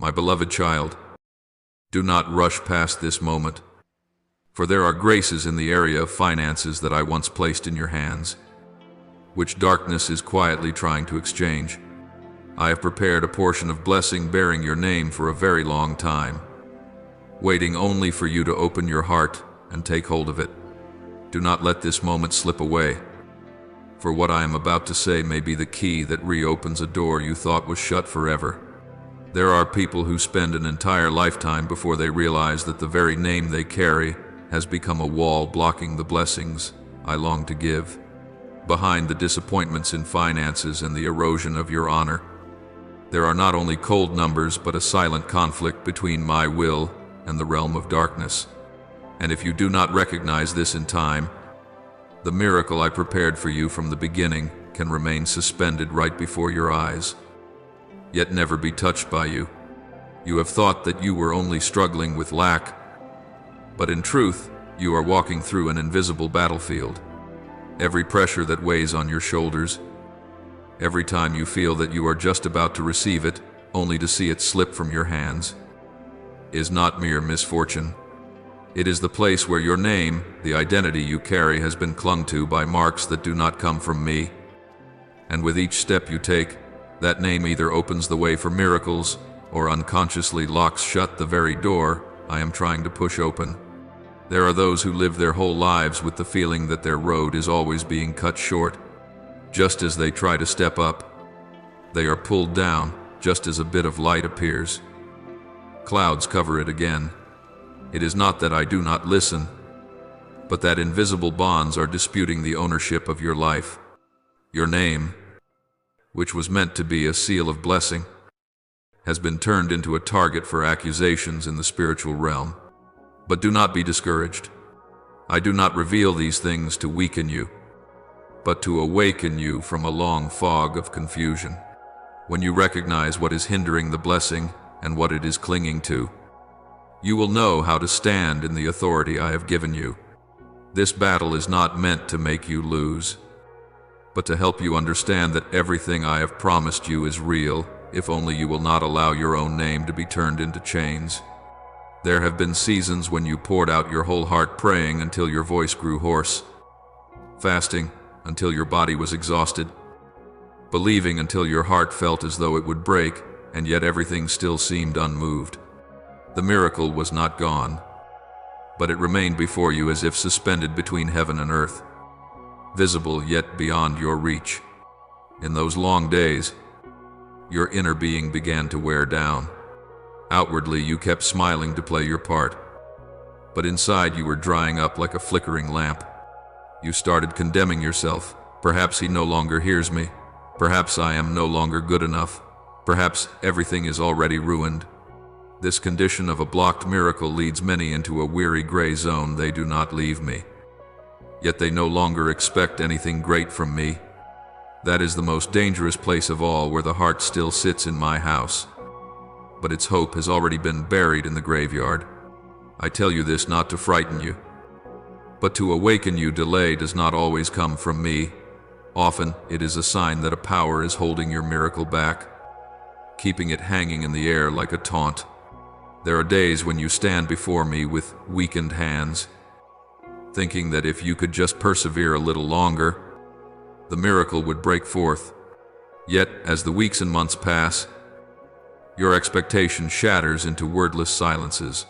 My beloved child, do not rush past this moment, for there are graces in the area of finances that I once placed in your hands, which darkness is quietly trying to exchange. I have prepared a portion of blessing bearing your name for a very long time, waiting only for you to open your heart and take hold of it. Do not let this moment slip away, for what I am about to say may be the key that reopens a door you thought was shut forever. There are people who spend an entire lifetime before they realize that the very name they carry has become a wall blocking the blessings I long to give. Behind the disappointments in finances and the erosion of your honor, there are not only cold numbers but a silent conflict between my will and the realm of darkness. And if you do not recognize this in time, the miracle I prepared for you from the beginning can remain suspended right before your eyes, yet never be touched by you. You have thought that you were only struggling with lack, but in truth, you are walking through an invisible battlefield. Every pressure that weighs on your shoulders, every time you feel that you are just about to receive it, only to see it slip from your hands, is not mere misfortune. It is the place where your name, the identity you carry, has been clung to by marks that do not come from me. And with each step you take, that name either opens the way for miracles or unconsciously locks shut the very door I am trying to push open. There are those who live their whole lives with the feeling that their road is always being cut short. Just as they try to step up, they are pulled down just as a bit of light appears. Clouds cover it again. It is not that I do not listen, but that invisible bonds are disputing the ownership of your life. Your name, which was meant to be a seal of blessing, has been turned into a target for accusations in the spiritual realm. But do not be discouraged. I do not reveal these things to weaken you, but to awaken you from a long fog of confusion. When you recognize what is hindering the blessing and what it is clinging to, you will know how to stand in the authority I have given you. This battle is not meant to make you lose, but to help you understand that everything I have promised you is real, if only you will not allow your own name to be turned into chains. There have been seasons when you poured out your whole heart, praying until your voice grew hoarse, fasting until your body was exhausted, believing until your heart felt as though it would break, and yet everything still seemed unmoved. The miracle was not gone, but it remained before you as if suspended between heaven and earth, visible yet beyond your reach. In those long days, your inner being began to wear down. Outwardly, you kept smiling to play your part, but inside you were drying up like a flickering lamp. You started condemning yourself. Perhaps he no longer hears me. Perhaps I am no longer good enough. Perhaps everything is already ruined. This condition of a blocked miracle leads many into a weary gray zone. They do not leave me, yet they no longer expect anything great from me. That is the most dangerous place of all, where the heart still sits in my house, but its hope has already been buried in the graveyard. I tell you this not to frighten you, but to awaken you. Delay does not always come from me. Often it is a sign that a power is holding your miracle back, keeping it hanging in the air like a taunt. There are days when you stand before me with weakened hands, thinking that if you could just persevere a little longer, the miracle would break forth. Yet, as the weeks and months pass, your expectation shatters into wordless silences.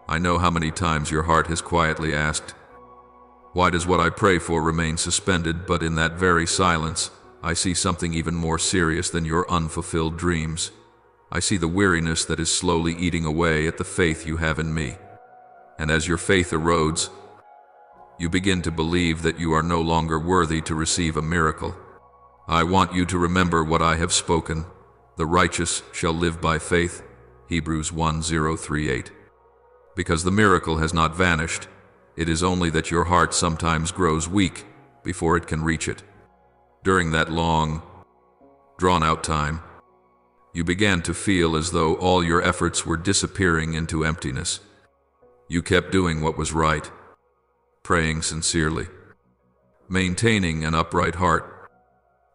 I know how many times your heart has quietly asked, why does what I pray for remain suspended? But in that very silence, I see something even more serious than your unfulfilled dreams. I see the weariness that is slowly eating away at the faith you have in me. And as your faith erodes, you begin to believe that you are no longer worthy to receive a miracle. I want you to remember what I have spoken. The righteous shall live by faith, Hebrews 1:038. Because the miracle has not vanished, it is only that your heart sometimes grows weak before it can reach it. During that long, drawn-out time, you began to feel as though all your efforts were disappearing into emptiness. You kept doing what was right, praying sincerely, maintaining an upright heart,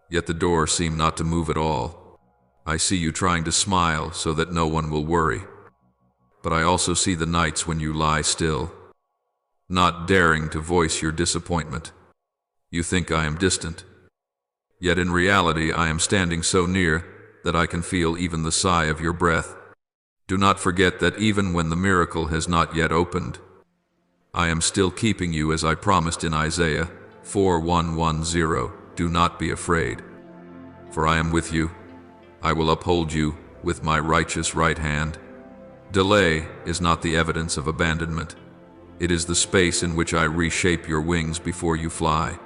yet the door seemed not to move at all. I see you trying to smile so that no one will worry. But I also see the nights when you lie still, not daring to voice your disappointment. You think I am distant. Yet in reality I am standing so near that I can feel even the sigh of your breath. Do not forget that even when the miracle has not yet opened, I am still keeping you as I promised in Isaiah 4:110. Do not be afraid, for I am with you. I will uphold you with my righteous right hand. Delay is not the evidence of abandonment. It is the space in which I reshape your wings before you fly.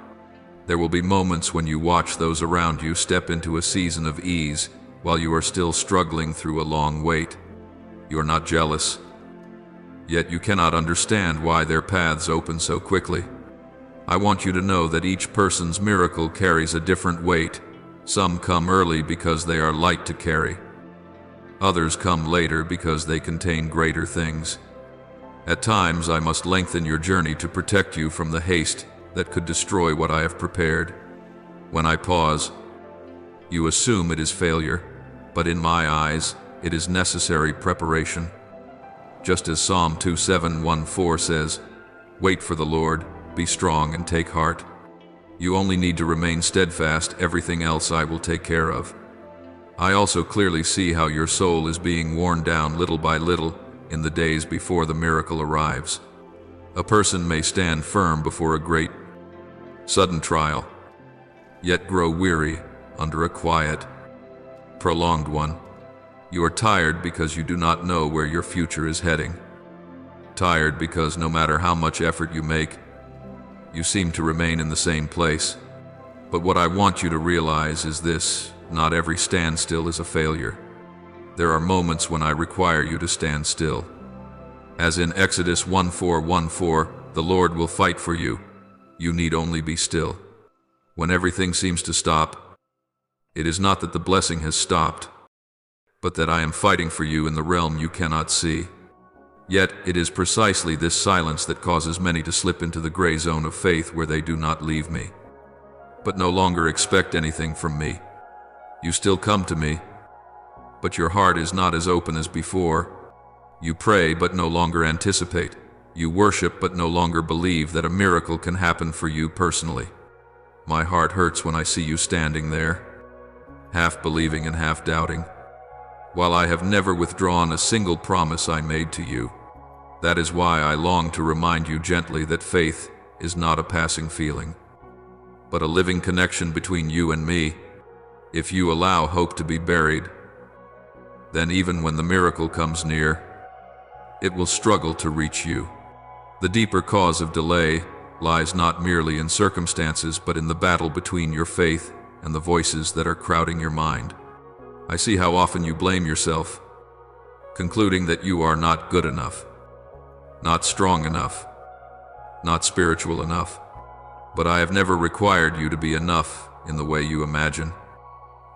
There will be moments when you watch those around you step into a season of ease while you are still struggling through a long wait. You are not jealous, yet you cannot understand why their paths open so quickly. I want you to know that each person's miracle carries a different weight. Some come early because they are light to carry. Others come later because they contain greater things. At times I must lengthen your journey to protect you from the haste that could destroy what I have prepared. When I pause, you assume it is failure, but in my eyes, it is necessary preparation. Just as Psalm 27:14 says, "Wait for the Lord, be strong and take heart." You only need to remain steadfast, everything else I will take care of. I also clearly see how your soul is being worn down little by little in the days before the miracle arrives. A person may stand firm before a great, sudden trial, yet grow weary under a quiet, prolonged one. You are tired because you do not know where your future is heading. Tired because no matter how much effort you make, you seem to remain in the same place. But what I want you to realize is this: not every standstill is a failure. There are moments when I require you to stand still. As in Exodus 1:4, the Lord will fight for you. You need only be still. When everything seems to stop, it is not that the blessing has stopped, but that I am fighting for you in the realm you cannot see. Yet it is precisely this silence that causes many to slip into the gray zone of faith where they do not leave me, but no longer expect anything from me. You still come to me, but your heart is not as open as before. You pray but no longer anticipate. You worship but no longer believe that a miracle can happen for you personally. My heart hurts when I see you standing there, half believing and half doubting, while I have never withdrawn a single promise I made to you. That is why I long to remind you gently that faith is not a passing feeling, but a living connection between you and me. If you allow hope to be buried, then even when the miracle comes near, it will struggle to reach you. The deeper cause of delay lies not merely in circumstances, but in the battle between your faith and the voices that are crowding your mind. I see how often you blame yourself, concluding that you are not good enough, not strong enough, not spiritual enough. But I have never required you to be enough in the way you imagine.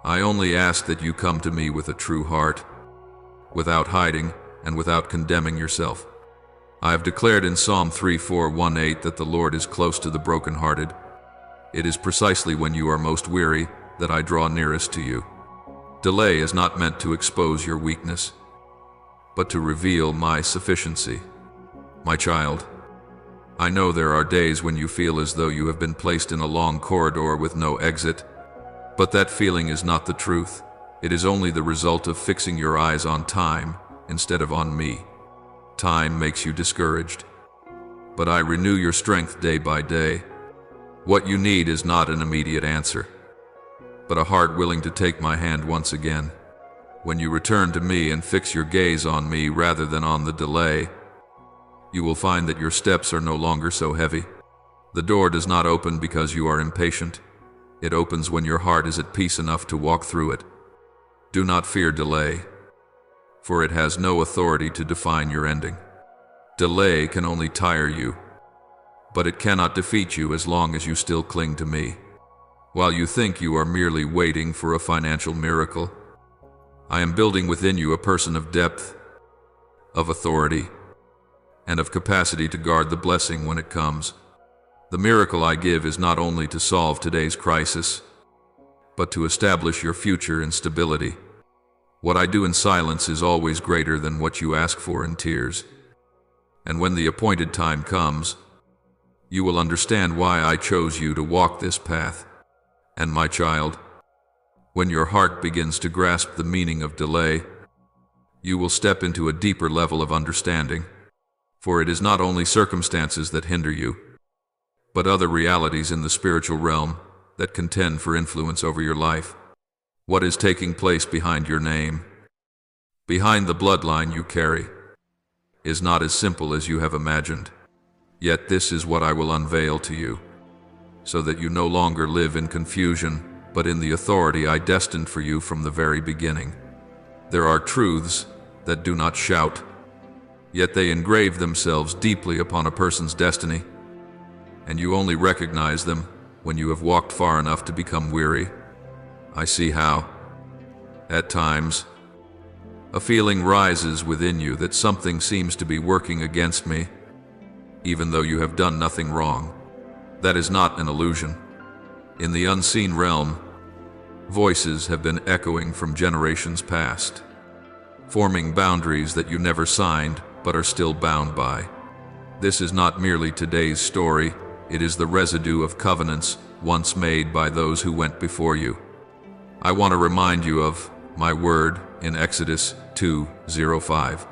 I only ask that you come to me with a true heart, without hiding and without condemning yourself. I have declared in Psalm 3:4-18 that the Lord is close to the brokenhearted. It is precisely when you are most weary that I draw nearest to you. Delay is not meant to expose your weakness, but to reveal my sufficiency. My child, I know there are days when you feel as though you have been placed in a long corridor with no exit, but that feeling is not the truth. It is only the result of fixing your eyes on time instead of on me. Time makes you discouraged, but I renew your strength day by day. What you need is not an immediate answer, but a heart willing to take my hand once again. When you return to me and fix your gaze on me rather than on the delay, you will find that your steps are no longer so heavy. The door does not open because you are impatient. It opens when your heart is at peace enough to walk through it. Do not fear delay, for it has no authority to define your ending. Delay can only tire you, but it cannot defeat you as long as you still cling to me. While you think you are merely waiting for a financial miracle, I am building within you a person of depth, of authority, and of capacity to guard the blessing when it comes. The miracle I give is not only to solve today's crisis, but to establish your future in stability. What I do in silence is always greater than what you ask for in tears. And when the appointed time comes, you will understand why I chose you to walk this path. And my child, when your heart begins to grasp the meaning of delay, you will step into a deeper level of understanding. For it is not only circumstances that hinder you, but other realities in the spiritual realm that contend for influence over your life. What is taking place behind your name, behind the bloodline you carry, is not as simple as you have imagined. Yet this is what I will unveil to you, so that you no longer live in confusion, but in the authority I destined for you from the very beginning. There are truths that do not shout, yet they engrave themselves deeply upon a person's destiny, and you only recognize them when you have walked far enough to become weary. I see how, at times, a feeling rises within you that something seems to be working against me, even though you have done nothing wrong. That is not an illusion. In the unseen realm, voices have been echoing from generations past, forming boundaries that you never signed but are still bound by. This is not merely today's story, it is the residue of covenants once made by those who went before you. I want to remind you of my word in Exodus 2:05,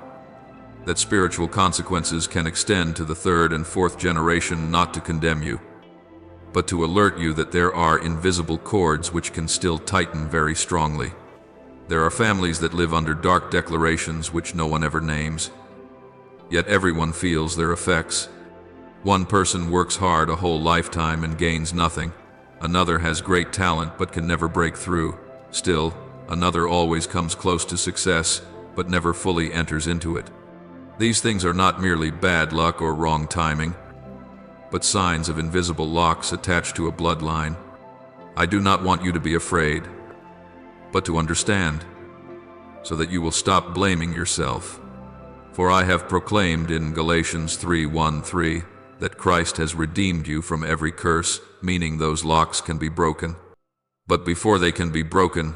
that spiritual consequences can extend to the third and fourth generation, not to condemn you, but to alert you that there are invisible cords which can still tighten very strongly. There are families that live under dark declarations which no one ever names, yet everyone feels their effects. One person works hard a whole lifetime and gains nothing. Another has great talent but can never break through. Still, another always comes close to success but never fully enters into it. These things are not merely bad luck or wrong timing, but signs of invisible locks attached to a bloodline. I do not want you to be afraid, but to understand, so that you will stop blaming yourself. For I have proclaimed in Galatians 3:1-3 that Christ has redeemed you from every curse, meaning those locks can be broken. But before they can be broken,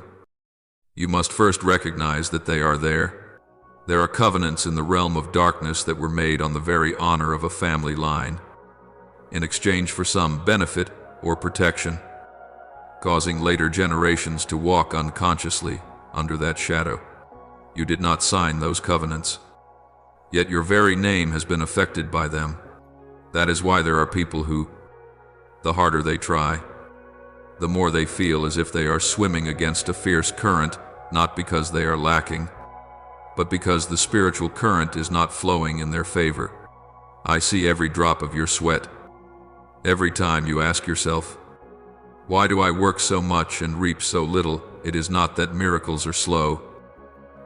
you must first recognize that they are there. There are covenants in the realm of darkness that were made on the very honor of a family line, in exchange for some benefit or protection, causing later generations to walk unconsciously under that shadow. You did not sign those covenants, yet your very name has been affected by them. That is why there are people who, the harder they try, the more they feel as if they are swimming against a fierce current, not because they are lacking, but because the spiritual current is not flowing in their favor. I see every drop of your sweat. Every time you ask yourself, why do I work so much and reap so little? It is not that miracles are slow,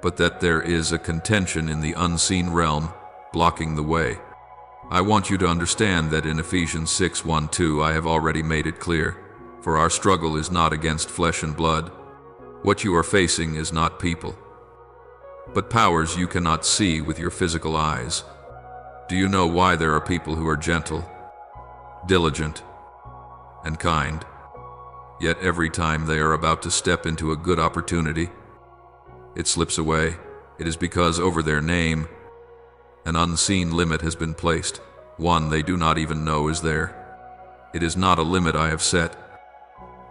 but that there is a contention in the unseen realm blocking the way. I want you to understand that in Ephesians 6:1-2 I have already made it clear, for our struggle is not against flesh and blood. What you are facing is not people, but powers you cannot see with your physical eyes. Do you know why there are people who are gentle, diligent, and kind, yet every time they are about to step into a good opportunity, it slips away? It is because over their name, an unseen limit has been placed, one they do not even know is there. It is not a limit I have set,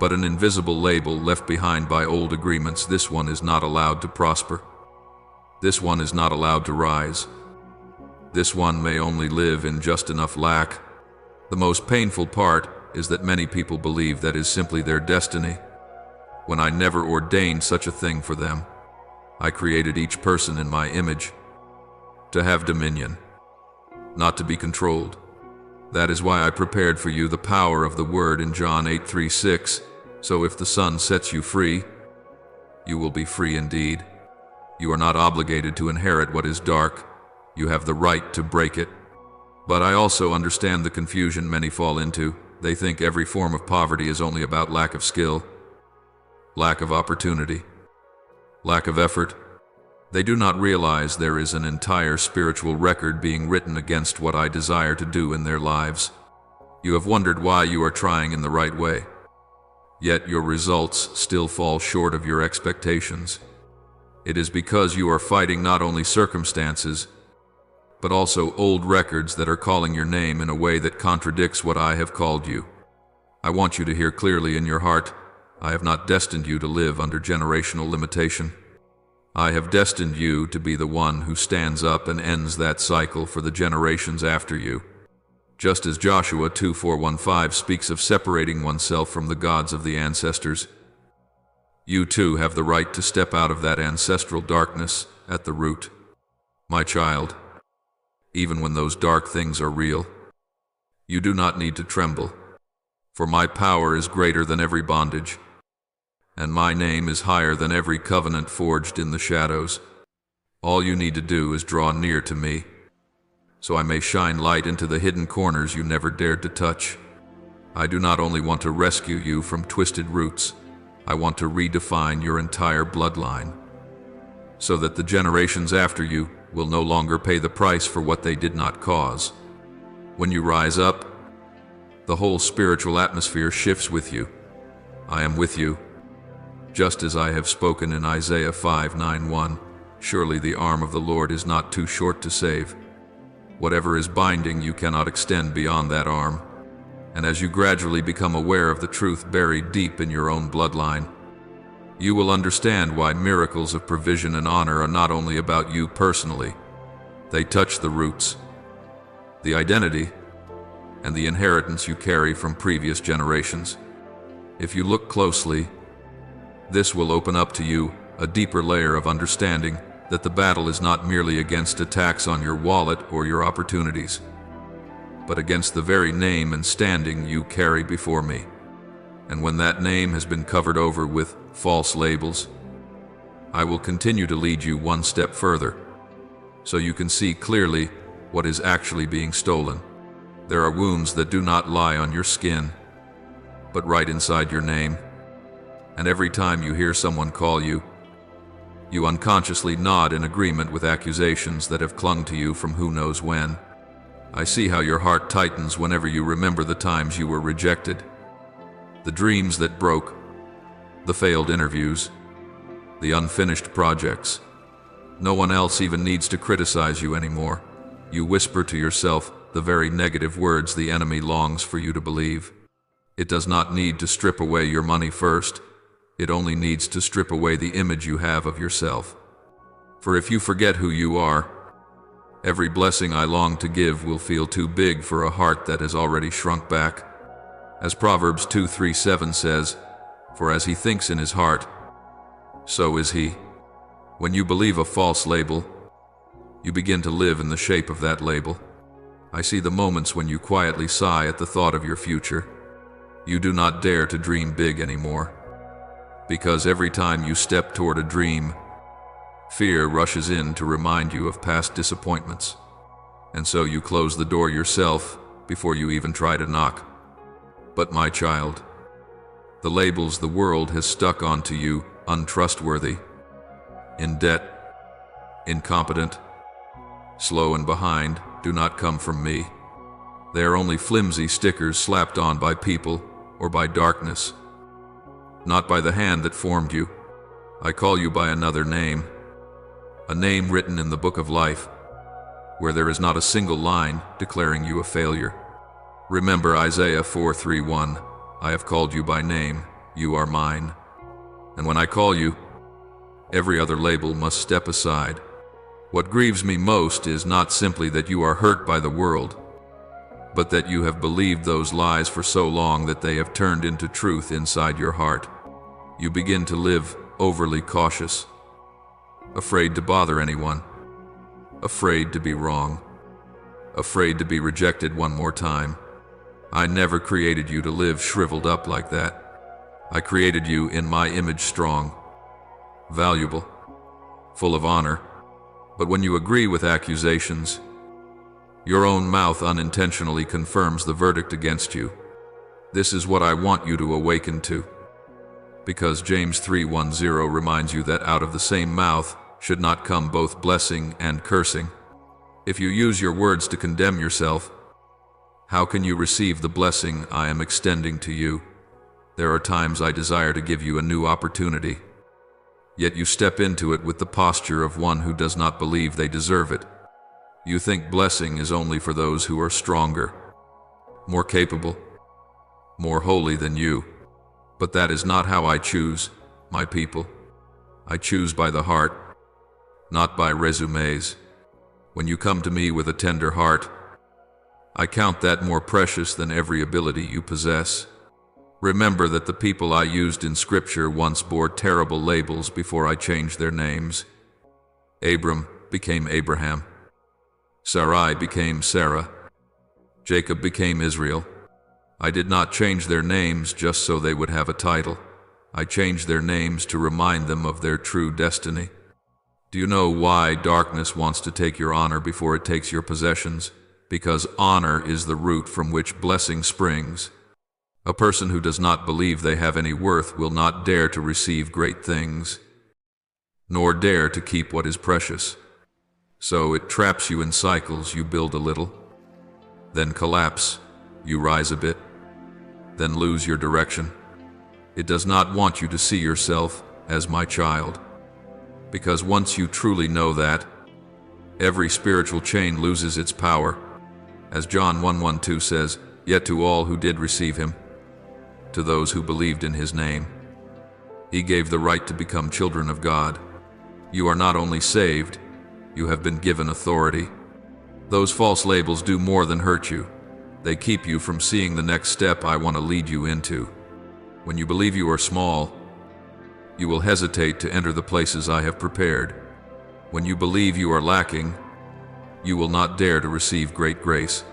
but an invisible label left behind by old agreements. This one is not allowed to prosper. This one is not allowed to rise. This one may only live in just enough lack. The most painful part is that many people believe that is simply their destiny, when I never ordained such a thing for them. I created each person in my image, to have dominion, not to be controlled. That is why I prepared for you the power of the word in John 8:3-6. So if the Son sets you free, you will be free indeed. You are not obligated to inherit what is dark. You have the right to break it. But I also understand the confusion many fall into. They think every form of poverty is only about lack of skill, lack of opportunity, lack of effort. They do not realize there is an entire spiritual record being written against what I desire to do in their lives. You have wondered why you are trying in the right way, yet your results still fall short of your expectations. It is because you are fighting not only circumstances, but also old records that are calling your name in a way that contradicts what I have called you. I want you to hear clearly in your heart, I have not destined you to live under generational limitation. I have destined you to be the one who stands up and ends that cycle for the generations after you. Just as Joshua 2:4-15 speaks of separating oneself from the gods of the ancestors, you too have the right to step out of that ancestral darkness at the root. My child, even when those dark things are real, you do not need to tremble, for my power is greater than every bondage, and my name is higher than every covenant forged in the shadows. All you need to do is draw near to me, so I may shine light into the hidden corners you never dared to touch. I do not only want to rescue you from twisted roots, I want to redefine your entire bloodline, so that the generations after you will no longer pay the price for what they did not cause. When you rise up, the whole spiritual atmosphere shifts with you. I am with you, just as I have spoken in Isaiah 5:9-1. Surely the arm of the Lord is not too short to save. Whatever is binding you cannot extend beyond that arm. And as you gradually become aware of the truth buried deep in your own bloodline, you will understand why miracles of provision and honor are not only about you personally. They touch the roots, the identity, and the inheritance you carry from previous generations. If you look closely, this will open up to you a deeper layer of understanding that the battle is not merely against attacks on your wallet or your opportunities, but against the very name and standing you carry before me. And when that name has been covered over with false labels, I will continue to lead you one step further, so you can see clearly what is actually being stolen. There are wounds that do not lie on your skin, but right inside your name. And every time you hear someone call you, you unconsciously nod in agreement with accusations that have clung to you from who knows when. I see how your heart tightens whenever you remember the times you were rejected, the dreams that broke, the failed interviews, the unfinished projects. No one else even needs to criticize you anymore. You whisper to yourself the very negative words the enemy longs for you to believe. It does not need to strip away your money first. It only needs to strip away the image you have of yourself. For if you forget who you are, every blessing I long to give will feel too big for a heart that has already shrunk back. As Proverbs 2:3-7 says, "For as he thinks in his heart, so is he." When you believe a false label, you begin to live in the shape of that label. I see the moments when you quietly sigh at the thought of your future. You do not dare to dream big anymore, because every time you step toward a dream, fear rushes in to remind you of past disappointments, and so you close the door yourself before you even try to knock. But my child, the labels the world has stuck onto you, untrustworthy, in debt, incompetent, slow and behind, do not come from me. They are only flimsy stickers slapped on by people or by darkness, not by the hand that formed you. I call you by another name, a name written in the book of life, where there is not a single line declaring you a failure. Remember Isaiah 4:3-1, I have called you by name, you are mine. And when I call you, every other label must step aside. What grieves me most is not simply that you are hurt by the world, but that you have believed those lies for so long that they have turned into truth inside your heart. You begin to live overly cautious, afraid to bother anyone, afraid to be wrong, afraid to be rejected one more time. I never created you to live shriveled up like that. I created you in my image, strong, valuable, full of honor. But when you agree with accusations, your own mouth unintentionally confirms the verdict against you. This is what I want you to awaken to, because James 3:10 reminds you that out of the same mouth should not come both blessing and cursing. If you use your words to condemn yourself, how can you receive the blessing I am extending to you? There are times I desire to give you a new opportunity. Yet you step into it with the posture of one who does not believe they deserve it. You think blessing is only for those who are stronger, more capable, more holy than you. But that is not how I choose, my people. I choose by the heart, not by resumes. When you come to me with a tender heart, I count that more precious than every ability you possess. Remember that the people I used in Scripture once bore terrible labels before I changed their names. Abram became Abraham. Sarai became Sarah. Jacob became Israel. I did not change their names just so they would have a title. I changed their names to remind them of their true destiny. Do you know why darkness wants to take your honor before it takes your possessions? Because honor is the root from which blessing springs. A person who does not believe they have any worth will not dare to receive great things, nor dare to keep what is precious. So it traps you in cycles. You build a little, then collapse. You rise a bit, then lose your direction. It does not want you to see yourself as my child, because once you truly know that, every spiritual chain loses its power. As John 1:12 says, "Yet to all who did receive him, to those who believed in his name, he gave the right to become children of God." You are not only saved, you have been given authority. Those false labels do more than hurt you. They keep you from seeing the next step I want to lead you into. When you believe you are small, you will hesitate to enter the places I have prepared. When you believe you are lacking, you will not dare to receive great grace.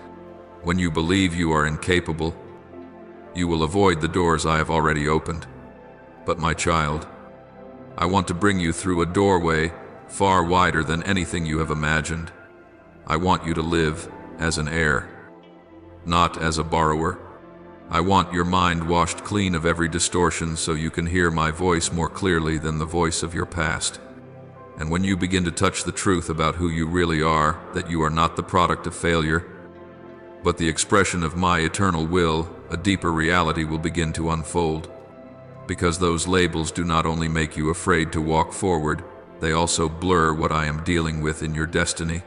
When you believe you are incapable, you will avoid the doors I have already opened. But my child, I want to bring you through a doorway far wider than anything you have imagined. I want you to live as an heir, not as a borrower. I want your mind washed clean of every distortion so you can hear my voice more clearly than the voice of your past. And when you begin to touch the truth about who you really are, that you are not the product of failure, but the expression of my eternal will, a deeper reality will begin to unfold. Because those labels do not only make you afraid to walk forward, they also blur what I am dealing with in your destiny.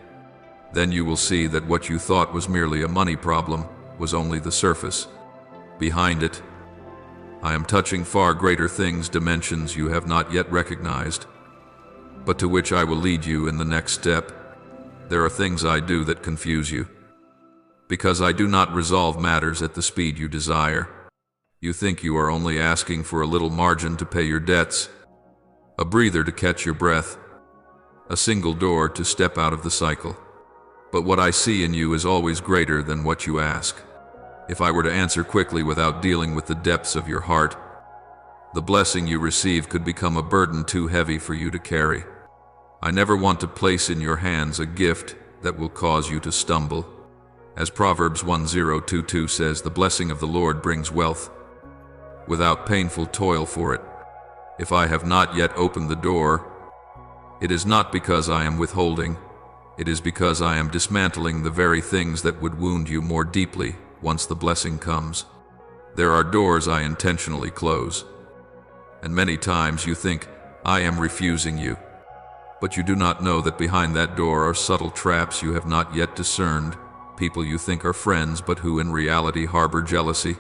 Then you will see that what you thought was merely a money problem was only the surface. Behind it, I am touching far greater things, dimensions you have not yet recognized, but to which I will lead you in the next step. There are things I do that confuse you, because I do not resolve matters at the speed you desire. You think you are only asking for a little margin to pay your debts, a breather to catch your breath, a single door to step out of the cycle. But what I see in you is always greater than what you ask. If I were to answer quickly without dealing with the depths of your heart, the blessing you receive could become a burden too heavy for you to carry. I never want to place in your hands a gift that will cause you to stumble. As Proverbs 10:22 says, the blessing of the Lord brings wealth, without painful toil for it. If I have not yet opened the door, it is not because I am withholding, it is because I am dismantling the very things that would wound you more deeply once the blessing comes. There are doors I intentionally close, and many times you think, I am refusing you. But you do not know that behind that door are subtle traps you have not yet discerned, people you think are friends but who in reality harbor jealousy,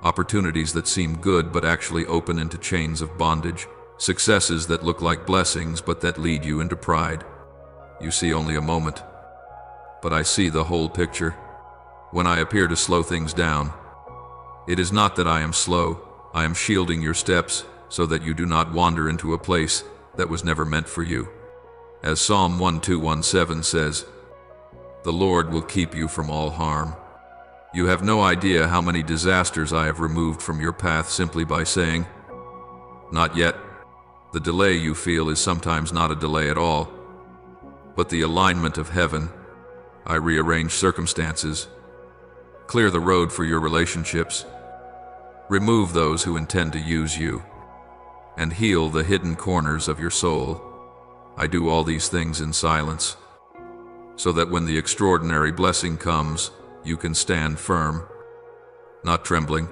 opportunities that seem good but actually open into chains of bondage, successes that look like blessings but that lead you into pride. You see only a moment, but I see the whole picture. When I appear to slow things down, it is not that I am slow, I am shielding your steps so that you do not wander into a place that was never meant for you. As Psalm 1:2-1:7 says, the Lord will keep you from all harm. You have no idea how many disasters I have removed from your path simply by saying, not yet. The delay you feel is sometimes not a delay at all, but the alignment of heaven. I rearrange circumstances, clear the road for your relationships, remove those who intend to use you, and heal the hidden corners of your soul. I do all these things in silence, so that when the extraordinary blessing comes, you can stand firm, not trembling,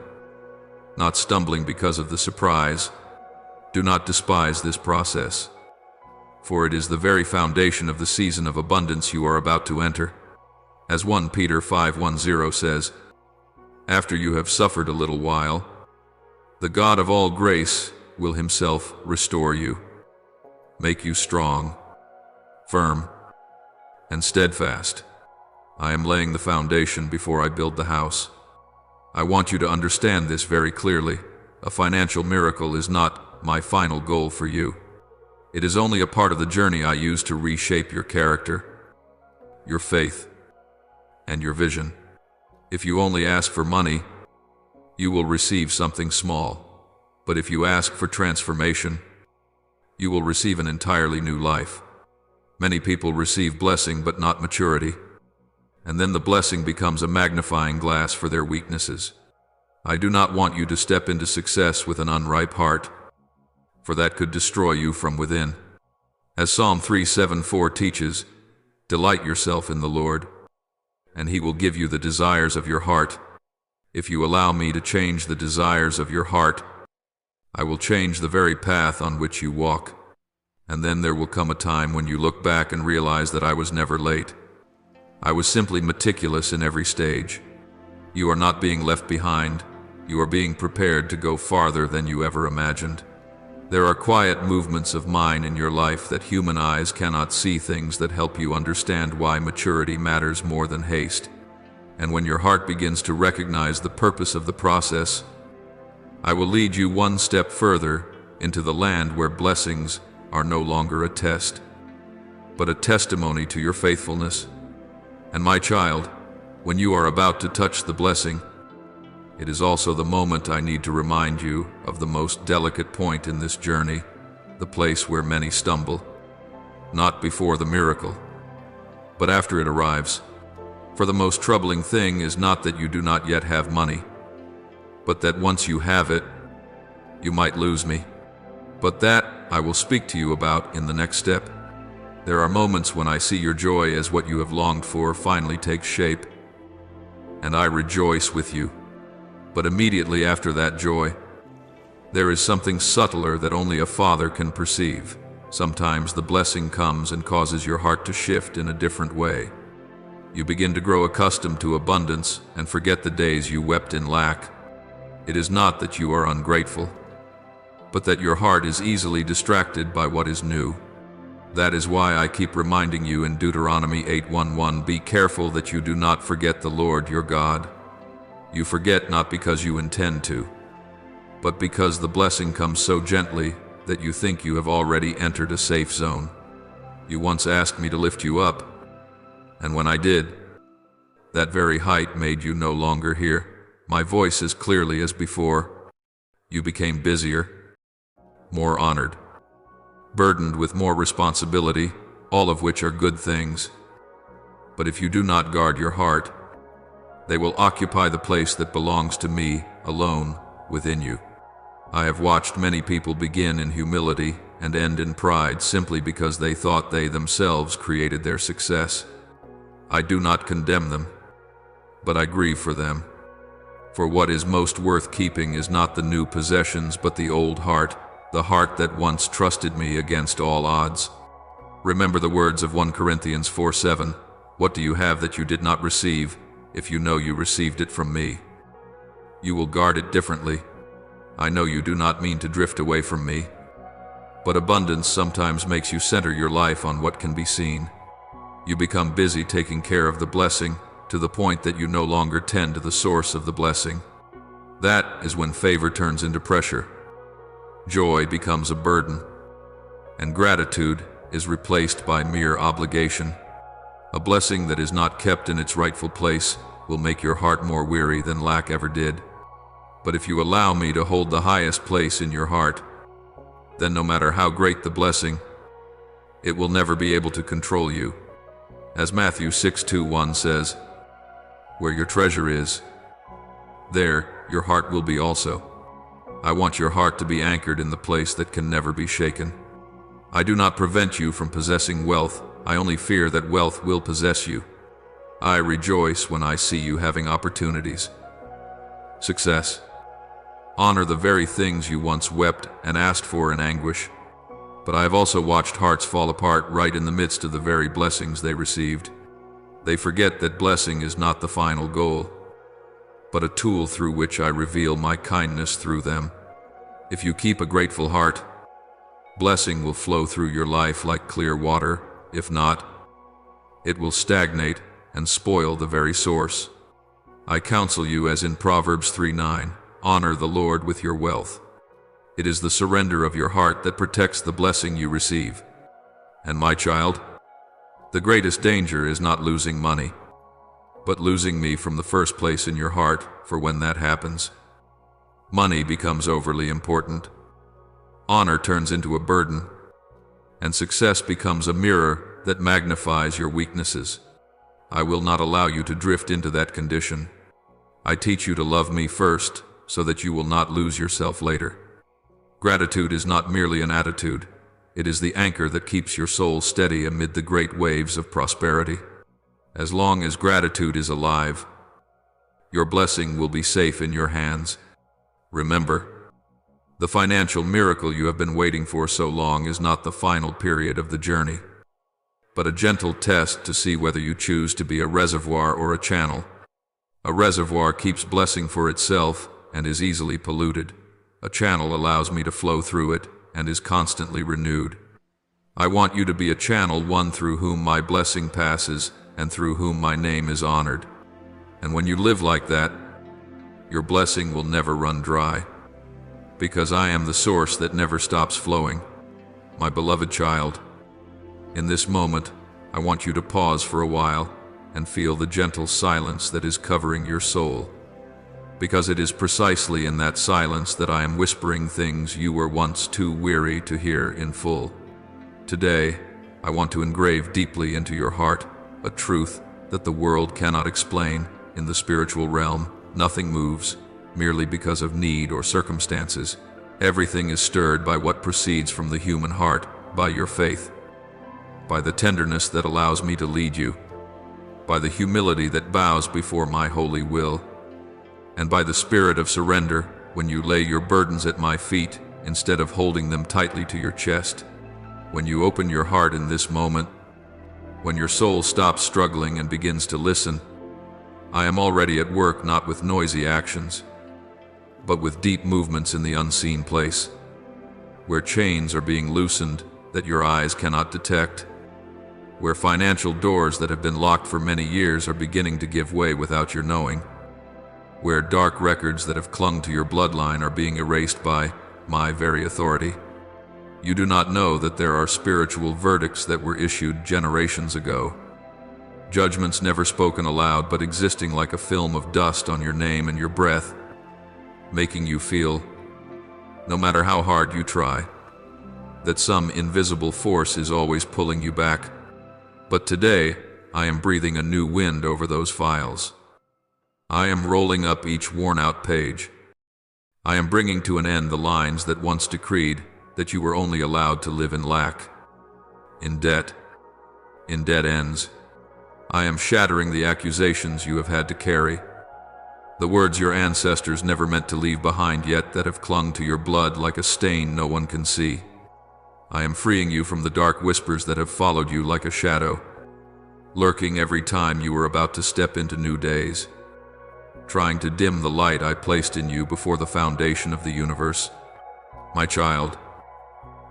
not stumbling because of the surprise, Do not despise this process, for it is the very foundation of the season of abundance you are about to enter. As 1 Peter 5:10 says, "After you have suffered a little while, the God of all grace will himself restore you, make you strong, firm, and steadfast." I am laying the foundation before I build the house. I want you to understand this very clearly. A financial miracle is not my final goal for you. It is only a part of the journey I use to reshape your character, your faith, and your vision. If you only ask for money, you will receive something small. But if you ask for transformation, you will receive an entirely new life. Many people receive blessing but not maturity, and then the blessing becomes a magnifying glass for their weaknesses. I do not want you to step into success with an unripe heart, for that could destroy you from within. As Psalm 3:7-4 teaches, "Delight yourself in the Lord, and He will give you the desires of your heart." If you allow me to change the desires of your heart, I will change the very path on which you walk. And then there will come a time when you look back and realize that I was never late. I was simply meticulous in every stage. You are not being left behind. You are being prepared to go farther than you ever imagined. There are quiet movements of mine in your life that human eyes cannot see, things that help you understand why maturity matters more than haste. And when your heart begins to recognize the purpose of the process, I will lead you one step further into the land where blessings are no longer a test, but a testimony to your faithfulness. And my child, when you are about to touch the blessing, it is also the moment I need to remind you of the most delicate point in this journey, the place where many stumble, not before the miracle, but after it arrives. For the most troubling thing is not that you do not yet have money, but that once you have it, you might lose me. But that I will speak to you about in the next step. There are moments when I see your joy as what you have longed for finally takes shape, and I rejoice with you. But immediately after that joy, there is something subtler that only a father can perceive. Sometimes the blessing comes and causes your heart to shift in a different way. You begin to grow accustomed to abundance and forget the days you wept in lack. It is not that you are ungrateful, but that your heart is easily distracted by what is new. That is why I keep reminding you in Deuteronomy 8:1-1, "Be careful that you do not forget the Lord your God." You forget not because you intend to, but because the blessing comes so gently that you think you have already entered a safe zone. You once asked me to lift you up, and when I did, that very height made you no longer hear my voice as clearly as before. You became busier, more honored, burdened with more responsibility, all of which are good things. But if you do not guard your heart, they will occupy the place that belongs to me alone within you. I have watched many people begin in humility and end in pride simply because they thought they themselves created their success. I do not condemn them, but I grieve for them. For what is most worth keeping is not the new possessions, but the old heart, the heart that once trusted me against all odds. Remember the words of 1 Corinthians 4:7, "What do you have that you did not receive? If you know you received it from me, you will guard it differently." I know you do not mean to drift away from me, but abundance sometimes makes you center your life on what can be seen. You become busy taking care of the blessing to the point that you no longer tend to the source of the blessing. That is when favor turns into pressure, joy becomes a burden, and gratitude is replaced by mere obligation. A blessing that is not kept in its rightful place will make your heart more weary than lack ever did. But if you allow me to hold the highest place in your heart, then no matter how great the blessing, it will never be able to control you. As Matthew 6:2-1 says, "Where your treasure is, there your heart will be also." I want your heart to be anchored in the place that can never be shaken. I do not prevent you from possessing wealth. I only fear that wealth will possess you. I rejoice when I see you having opportunities, success, Honor the very things you once wept and asked for in anguish. But I have also watched hearts fall apart right in the midst of the very blessings they received. They forget that blessing is not the final goal, but a tool through which I reveal my kindness through them. If you keep a grateful heart, blessing will flow through your life like clear water. If not, it will stagnate and spoil the very source. I counsel you as in Proverbs 3:9, honor the Lord with your wealth. It is the surrender of your heart that protects the blessing you receive. And my child, the greatest danger is not losing money, but losing me from the first place in your heart, for when that happens, money becomes overly important. Honor turns into a burden, and success becomes a mirror that magnifies your weaknesses. I will not allow you to drift into that condition. I teach you to love me first, so that you will not lose yourself later. Gratitude is not merely an attitude. It is the anchor that keeps your soul steady amid the great waves of prosperity. As long as gratitude is alive, your blessing will be safe in your hands. Remember, the financial miracle you have been waiting for so long is not the final period of the journey, but a gentle test to see whether you choose to be a reservoir or a channel. A reservoir keeps blessing for itself and is easily polluted. A channel allows me to flow through it and is constantly renewed. I want you to be a channel, one through whom my blessing passes and through whom my name is honored. And when you live like that, your blessing will never run dry, because I am the source that never stops flowing. My beloved child, in this moment, I want you to pause for a while and feel the gentle silence that is covering your soul, because it is precisely in that silence that I am whispering things you were once too weary to hear in full. Today, I want to engrave deeply into your heart a truth that the world cannot explain. In the spiritual realm, nothing moves merely because of need or circumstances. Everything is stirred by what proceeds from the human heart, by your faith, by the tenderness that allows me to lead you, by the humility that bows before my holy will, and by the spirit of surrender when you lay your burdens at my feet instead of holding them tightly to your chest. When you open your heart in this moment, when your soul stops struggling and begins to listen, I am already at work, not with noisy actions, but with deep movements in the unseen place, where chains are being loosened that your eyes cannot detect, where financial doors that have been locked for many years are beginning to give way without your knowing, where dark records that have clung to your bloodline are being erased by my very authority. You do not know that there are spiritual verdicts that were issued generations ago, judgments never spoken aloud but existing like a film of dust on your name and your breath, making you feel, no matter how hard you try, that some invisible force is always pulling you back. But today, I am breathing a new wind over those files. I am rolling up each worn-out page. I am bringing to an end the lines that once decreed that you were only allowed to live in lack, in debt, in dead ends. I am shattering the accusations you have had to carry, the words your ancestors never meant to leave behind yet that have clung to your blood like a stain no one can see. I am freeing you from the dark whispers that have followed you like a shadow, lurking every time you were about to step into new days, trying to dim the light I placed in you before the foundation of the universe. My child,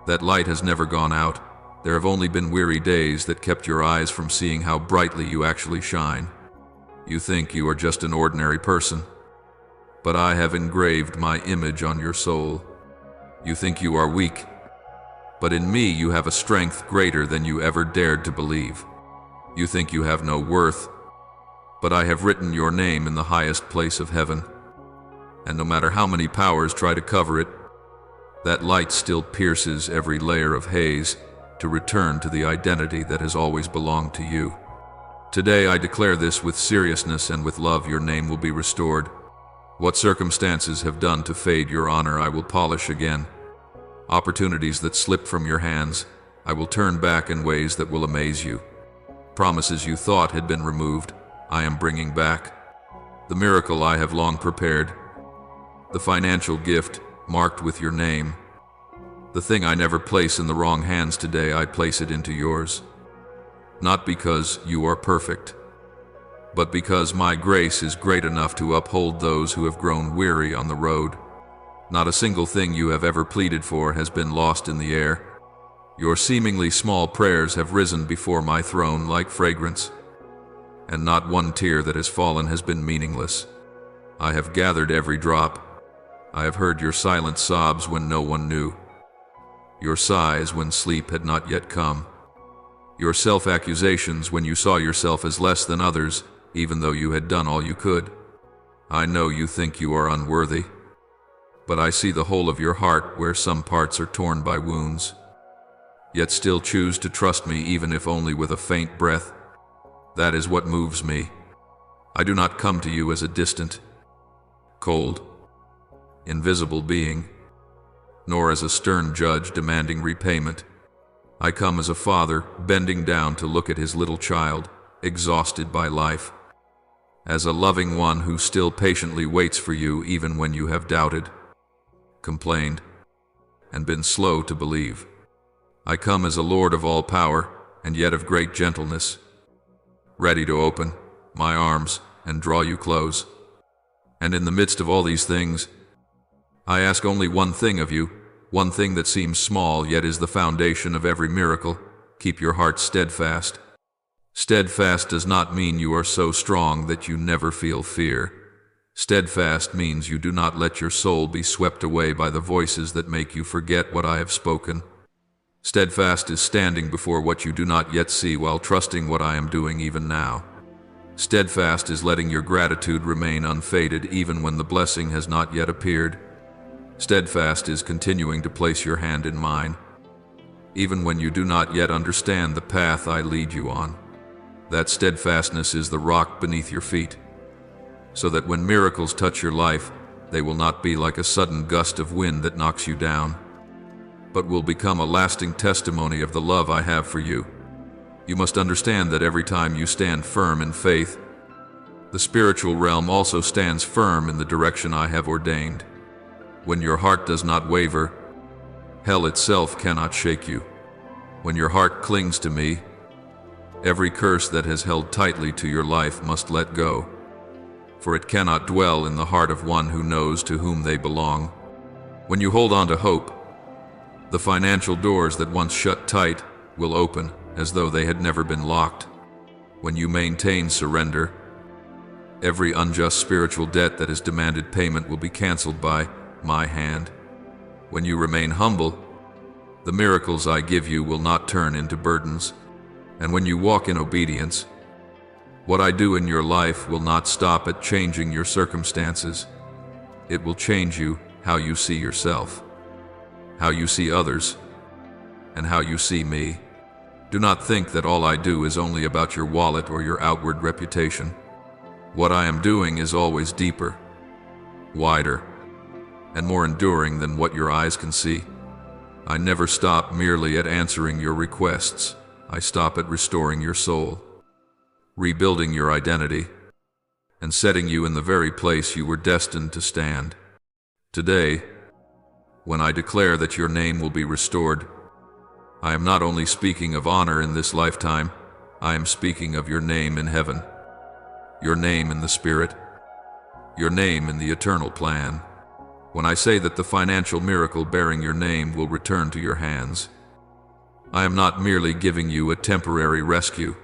that light has never gone out. There have only been weary days that kept your eyes from seeing how brightly you actually shine. You think you are just an ordinary person, but I have engraved my image on your soul. You think you are weak, but in me you have a strength greater than you ever dared to believe. You think you have no worth, but I have written your name in the highest place of heaven, and no matter how many powers try to cover it, that light still pierces every layer of haze to return to the identity that has always belonged to you. Today I declare this with seriousness and with love. Your name will be restored. What circumstances have done to fade your honor I will polish again. Opportunities that slipped from your hands I will turn back in ways that will amaze you. Promises you thought had been removed I am bringing back. The miracle I have long prepared. The financial gift marked with your name. The thing I never place in the wrong hands today, I place it into yours. Not because you are perfect, but because my grace is great enough to uphold those who have grown weary on the road. Not a single thing you have ever pleaded for has been lost in the air. Your seemingly small prayers have risen before my throne like fragrance, and not one tear that has fallen has been meaningless. I have gathered every drop. I have heard your silent sobs when no one knew, your sighs when sleep had not yet come, your self-accusations when you saw yourself as less than others, even though you had done all you could. I know you think you are unworthy, but I see the whole of your heart where some parts are torn by wounds, yet still choose to trust me even if only with a faint breath. That is what moves me. I do not come to you as a distant, cold, invisible being, nor as a stern judge demanding repayment. I come as a father bending down to look at his little child, exhausted by life, as a loving one who still patiently waits for you even when you have doubted, complained, and been slow to believe. I come as a Lord of all power, and yet of great gentleness, ready to open my arms and draw you close. And in the midst of all these things, I ask only one thing of you, one thing that seems small yet is the foundation of every miracle. Keep your heart steadfast. Steadfast does not mean you are so strong that you never feel fear. Steadfast means you do not let your soul be swept away by the voices that make you forget what I have spoken. Steadfast is standing before what you do not yet see while trusting what I am doing even now. Steadfast is letting your gratitude remain unfaded even when the blessing has not yet appeared. Steadfast is continuing to place your hand in mine, even when you do not yet understand the path I lead you on. That steadfastness is the rock beneath your feet, so that when miracles touch your life, they will not be like a sudden gust of wind that knocks you down, but will become a lasting testimony of the love I have for you. You must understand that every time you stand firm in faith, the spiritual realm also stands firm in the direction I have ordained. When your heart does not waver, hell itself cannot shake you. When your heart clings to me, every curse that has held tightly to your life must let go, for it cannot dwell in the heart of one who knows to whom they belong. When you hold on to hope, the financial doors that once shut tight will open as though they had never been locked. When you maintain surrender, every unjust spiritual debt that has demanded payment will be canceled by my hand. When you remain humble, the miracles I give you will not turn into burdens. And when you walk in obedience, what I do in your life will not stop at changing your circumstances. It will change you how you see yourself, how you see others, and how you see me. Do not think that all I do is only about your wallet or your outward reputation. What I am doing is always deeper, wider, and more enduring than what your eyes can see. I never stop merely at answering your requests. I stop at restoring your soul, rebuilding your identity, and setting you in the very place you were destined to stand. Today, when I declare that your name will be restored, I am not only speaking of honor in this lifetime, I am speaking of your name in heaven, your name in the Spirit, your name in the eternal plan. When I say that the financial miracle bearing your name will return to your hands, I am not merely giving you a temporary rescue.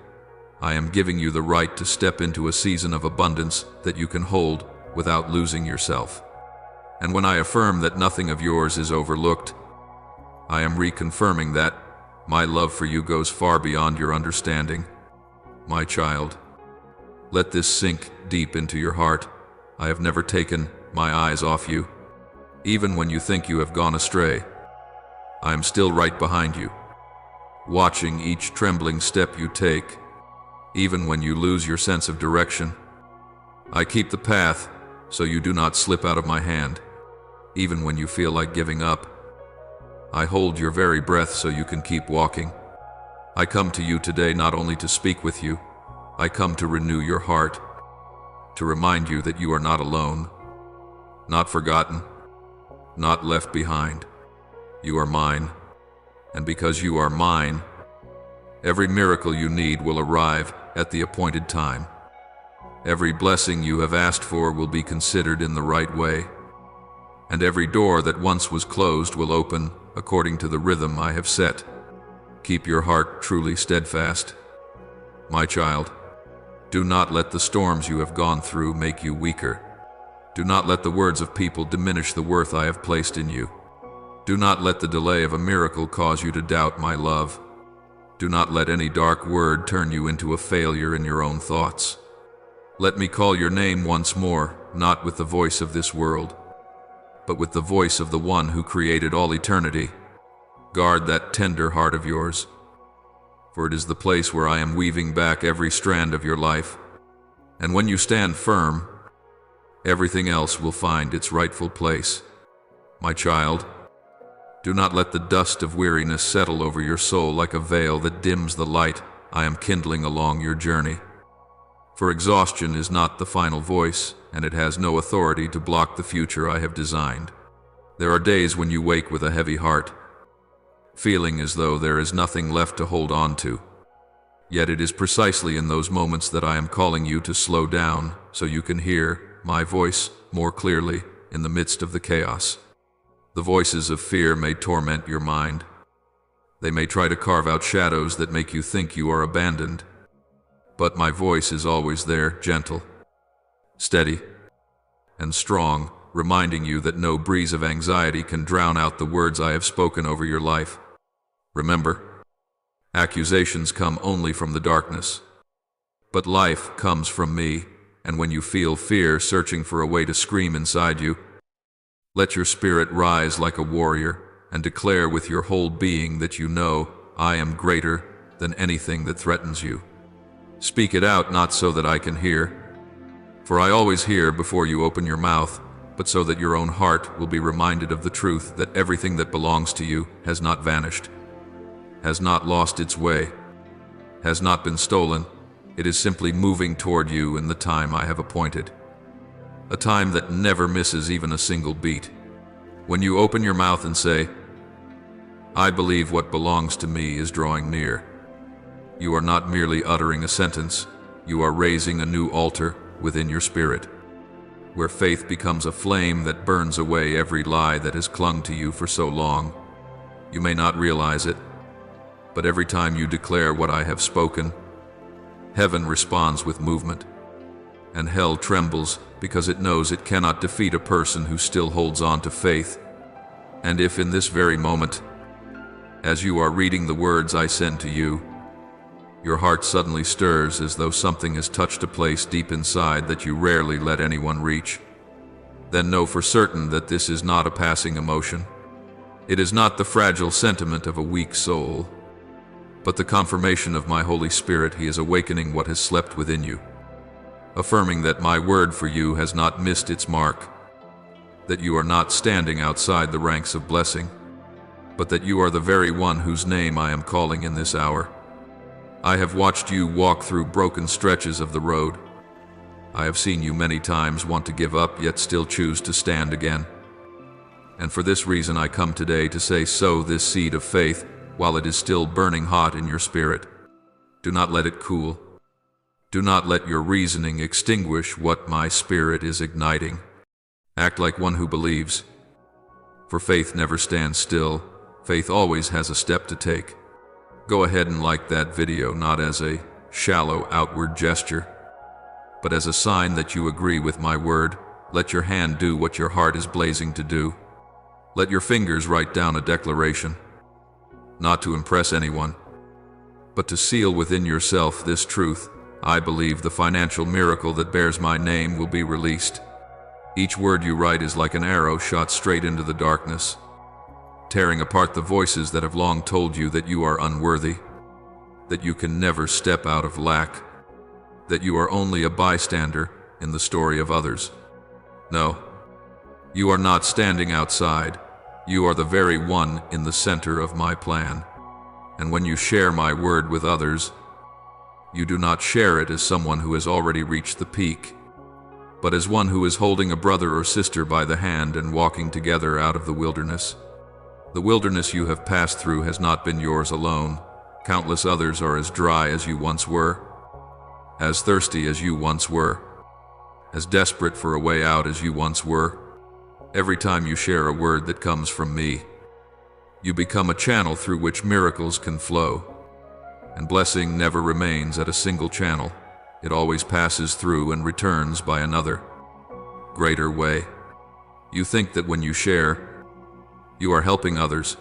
I am giving you the right to step into a season of abundance that you can hold without losing yourself. And when I affirm that nothing of yours is overlooked, I am reconfirming that my love for you goes far beyond your understanding. My child, let this sink deep into your heart. I have never taken my eyes off you. Even when you think you have gone astray, I am still right behind you, watching each trembling step you take. Even when you lose your sense of direction, I keep the path so you do not slip out of my hand. Even when you feel like giving up, I hold your very breath so you can keep walking. I come to you today not only to speak with you, I come to renew your heart, to remind you that you are not alone. not forgotten, not left behind. You are mine, and because you are mine, every miracle you need will arrive at the appointed time. Every blessing you have asked for will be considered in the right way, and every door that once was closed will open according to the rhythm I have set. Keep your heart truly steadfast. My child, do not let the storms you have gone through make you weaker. Do not let the words of people diminish the worth I have placed in you. Do not let the delay of a miracle cause you to doubt my love. Do not let any dark word turn you into a failure in your own thoughts. Let me call your name once more, not with the voice of this world, but with the voice of the one who created all eternity. Guard that tender heart of yours, for it is the place where I am weaving back every strand of your life. And when you stand firm, everything else will find its rightful place. My child, do not let the dust of weariness settle over your soul like a veil that dims the light I am kindling along your journey. For exhaustion is not the final voice, and it has no authority to block the future I have designed. There are days when you wake with a heavy heart, feeling as though there is nothing left to hold on to. Yet it is precisely in those moments that I am calling you to slow down so you can hear my voice more clearly in the midst of the chaos. The voices of fear may torment your mind. They may try to carve out shadows that make you think you are abandoned. But my voice is always there, gentle, steady, and strong, reminding you that no breeze of anxiety can drown out the words I have spoken over your life. Remember, accusations come only from the darkness, but life comes from me, and when you feel fear searching for a way to scream inside you, let your spirit rise like a warrior and declare with your whole being that you know I am greater than anything that threatens you. Speak it out not so that I can hear, for I always hear before you open your mouth, but so that your own heart will be reminded of the truth that everything that belongs to you has not vanished, has not lost its way, has not been stolen. It is simply moving toward you in the time I have appointed, a time that never misses even a single beat. When you open your mouth and say, I believe what belongs to me is drawing near, you are not merely uttering a sentence, you are raising a new altar within your spirit, where faith becomes a flame that burns away every lie that has clung to you for so long. You may not realize it, but every time you declare what I have spoken, heaven responds with movement, and hell trembles because it knows it cannot defeat a person who still holds on to faith. And if in this very moment, as you are reading the words I send to you, your heart suddenly stirs as though something has touched a place deep inside that you rarely let anyone reach, then know for certain that this is not a passing emotion. It is not the fragile sentiment of a weak soul, but the confirmation of my Holy Spirit. He is awakening what has slept within you, affirming that my word for you has not missed its mark, that you are not standing outside the ranks of blessing, but that you are the very one whose name I am calling in this hour. I have watched you walk through broken stretches of the road. I have seen you many times want to give up, yet still choose to stand again. And for this reason I come today to say, sow this seed of faith while it is still burning hot in your spirit. Do not let it cool. Do not let your reasoning extinguish what my spirit is igniting. Act like one who believes. For faith never stands still. Faith always has a step to take. Go ahead and like that video, not as a shallow outward gesture, but as a sign that you agree with my word. Let your hand do what your heart is blazing to do. Let your fingers write down a declaration, not to impress anyone, but to seal within yourself this truth: I believe the financial miracle that bears my name will be released. Each word you write is like an arrow shot straight into the darkness, tearing apart the voices that have long told you that you are unworthy, that you can never step out of lack, that you are only a bystander in the story of others. No, you are not standing outside. You are the very one in the center of my plan. And when you share my word with others, you do not share it as someone who has already reached the peak. but as one who is holding a brother or sister by the hand and walking together out of the wilderness. The wilderness you have passed through has not been yours alone. Countless others are as dry as you once were, as thirsty as you once were, as desperate for a way out as you once were. Every time you share a word that comes from me, you become a channel through which miracles can flow. And blessing never remains at a single channel. It always passes through and returns by another, greater way. You think that when you share, you are helping others,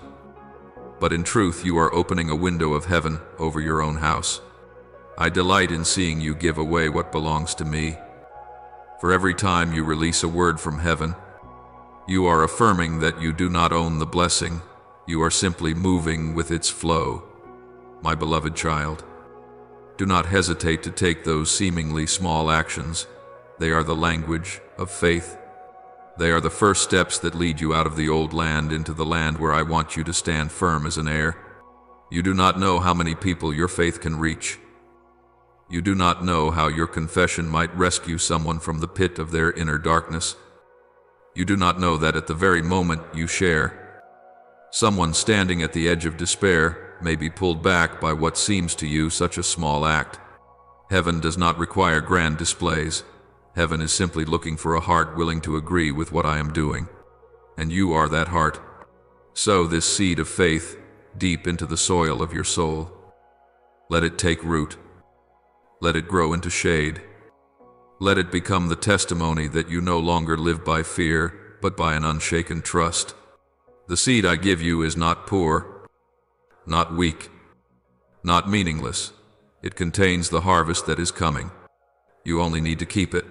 but in truth you are opening a window of heaven over your own house. I delight in seeing you give away what belongs to me. For every time you release a word from heaven, you are affirming that you do not own the blessing. You are simply moving with its flow. My beloved child, do not hesitate to take those seemingly small actions. They are the language of faith. They are the first steps that lead you out of the old land into the land where I want you to stand firm as an heir. You do not know how many people your faith can reach. You do not know how your confession might rescue someone from the pit of their inner darkness. You do not know that at the very moment you share, someone standing at the edge of despair may be pulled back by what seems to you such a small act. Heaven does not require grand displays. Heaven is simply looking for a heart willing to agree with what I am doing. And you are that heart. Sow this seed of faith deep into the soil of your soul. Let it take root. Let it grow into shade. Let it become the testimony that you no longer live by fear, but by an unshaken trust. The seed I give you is not poor, not weak, not meaningless. It contains the harvest that is coming. You only need to keep it.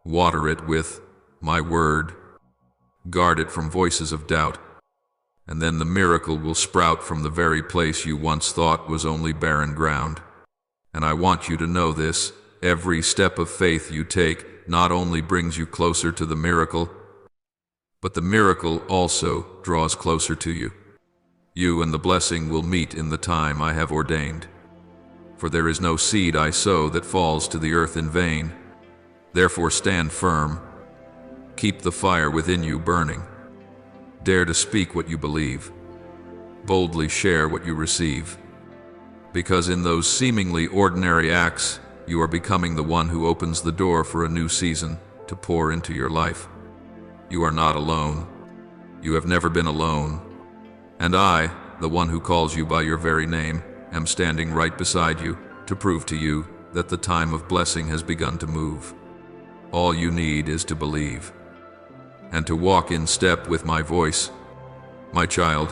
Water it with my word. Guard it from voices of doubt. And then the miracle will sprout from the very place you once thought was only barren ground. And I want you to know this. Every step of faith you take not only brings you closer to the miracle, but the miracle also draws closer to you. You and the blessing will meet in the time I have ordained. For there is no seed I sow that falls to the earth in vain. Therefore stand firm. Keep the fire within you burning. Dare to speak what you believe. Boldly share what you receive. Because in those seemingly ordinary acts, you are becoming the one who opens the door for a new season to pour into your life. You are not alone. You have never been alone. And I, the one who calls you by your very name, am standing right beside you to prove to you that the time of blessing has begun to move. All you need is to believe and to walk in step with my voice. My child,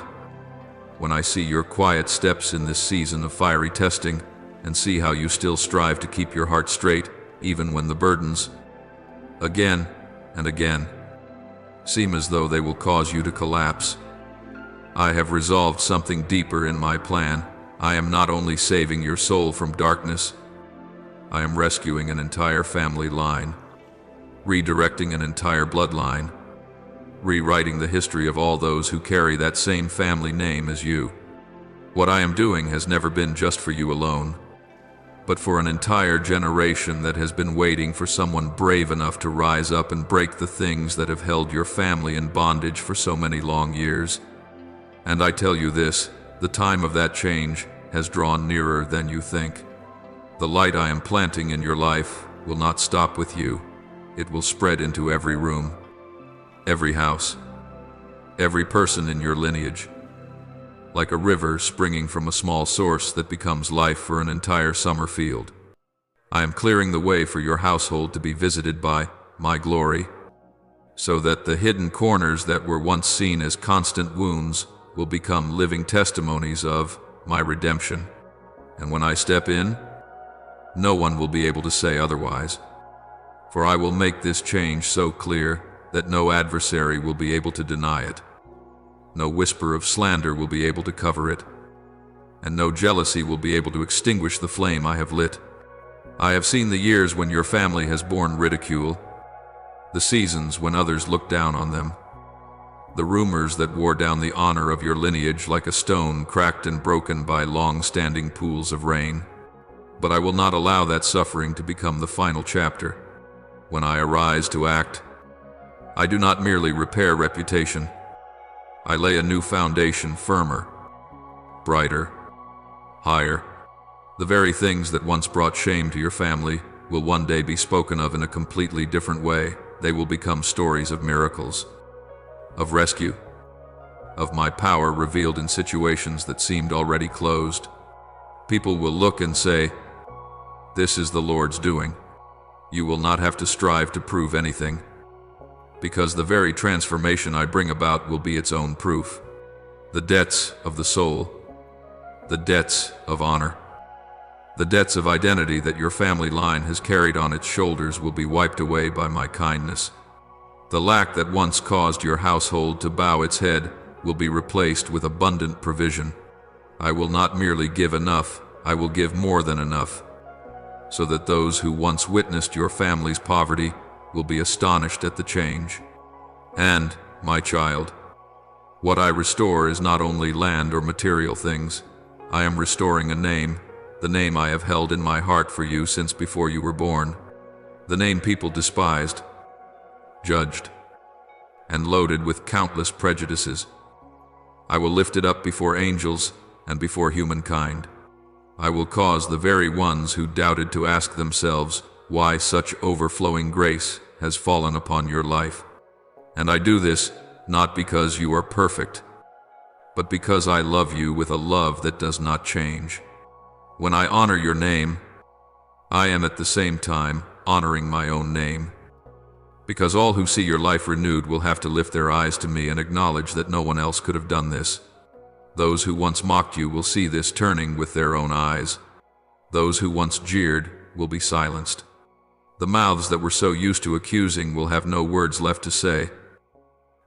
when I see your quiet steps in this season of fiery testing and see how you still strive to keep your heart straight even when the burdens, again and again, seem as though they will cause you to collapse, I have resolved something deeper in my plan. I am not only saving your soul from darkness, I am rescuing an entire family line, redirecting an entire bloodline, rewriting the history of all those who carry that same family name as you. What I am doing has never been just for you alone, but for an entire generation that has been waiting for someone brave enough to rise up and break the things that have held your family in bondage for so many long years. And I tell you this, the time of that change has drawn nearer than you think. The light I am planting in your life will not stop with you. It will spread into every room, every house, every person in your lineage, like a river springing from a small source that becomes life for an entire summer field. I am clearing the way for your household to be visited by my glory, so that the hidden corners that were once seen as constant wounds will become living testimonies of my redemption. And when I step in, no one will be able to say otherwise. For I will make this change so clear that no adversary will be able to deny it. No whisper of slander will be able to cover it, and no jealousy will be able to extinguish the flame I have lit. I have seen the years when your family has borne ridicule, the seasons when others looked down on them, the rumors that wore down the honor of your lineage like a stone cracked and broken by long-standing pools of rain. But I will not allow that suffering to become the final chapter. When I arise to act, I do not merely repair reputation. I lay a new foundation, firmer, brighter, higher. The very things that once brought shame to your family will one day be spoken of in a completely different way. They will become stories of miracles, of rescue, of my power revealed in situations that seemed already closed. People will look and say, "This is the Lord's doing." You will not have to strive to prove anything, because the very transformation I bring about will be its own proof. The debts of the soul, the debts of honor, the debts of identity that your family line has carried on its shoulders will be wiped away by my kindness. The lack that once caused your household to bow its head will be replaced with abundant provision. I will not merely give enough, I will give more than enough, so that those who once witnessed your family's poverty will be astonished at the change. And, my child, what I restore is not only land or material things. I am restoring a name, the name I have held in my heart for you since before you were born. The name people despised, judged, and loaded with countless prejudices. I will lift it up before angels and before humankind. I will cause the very ones who doubted to ask themselves why such overflowing grace has fallen upon your life. And I do this not because you are perfect, but because I love you with a love that does not change. When I honor your name, I am at the same time honoring my own name, because all who see your life renewed will have to lift their eyes to me and acknowledge that no one else could have done this. Those who once mocked you will see this turning with their own eyes. Those who once jeered will be silenced. The mouths that were so used to accusing will have no words left to say,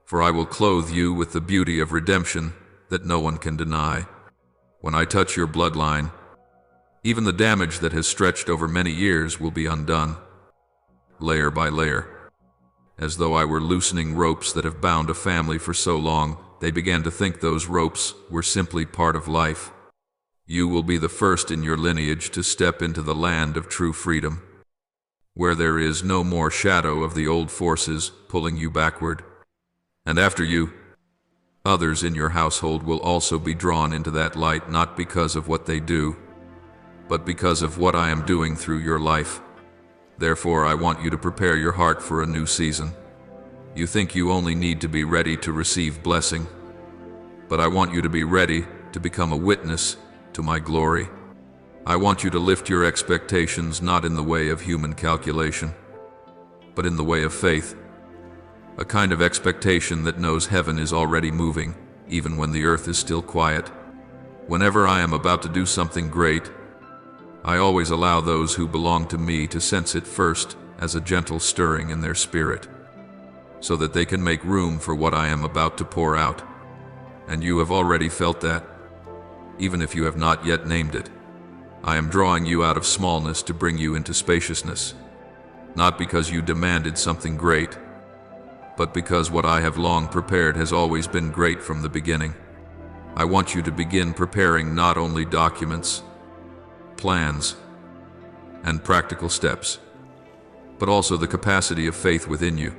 for I will clothe you with the beauty of redemption that no one can deny. When I touch your bloodline, even the damage that has stretched over many years will be undone, layer by layer. As though I were loosening ropes that have bound a family for so long, they began to think those ropes were simply part of life. You will be the first in your lineage to step into the land of true freedom, where there is no more shadow of the old forces pulling you backward. And after you, others in your household will also be drawn into that light, not because of what they do, but because of what I am doing through your life. Therefore, I want you to prepare your heart for a new season. You think you only need to be ready to receive blessing, but I want you to be ready to become a witness to my glory. I want you to lift your expectations not in the way of human calculation, but in the way of faith, a kind of expectation that knows heaven is already moving, even when the earth is still quiet. Whenever I am about to do something great, I always allow those who belong to me to sense it first as a gentle stirring in their spirit, so that they can make room for what I am about to pour out. And you have already felt that, even if you have not yet named it. I am drawing you out of smallness to bring you into spaciousness, not because you demanded something great, but because what I have long prepared has always been great from the beginning. I want you to begin preparing not only documents, plans, and practical steps, but also the capacity of faith within you.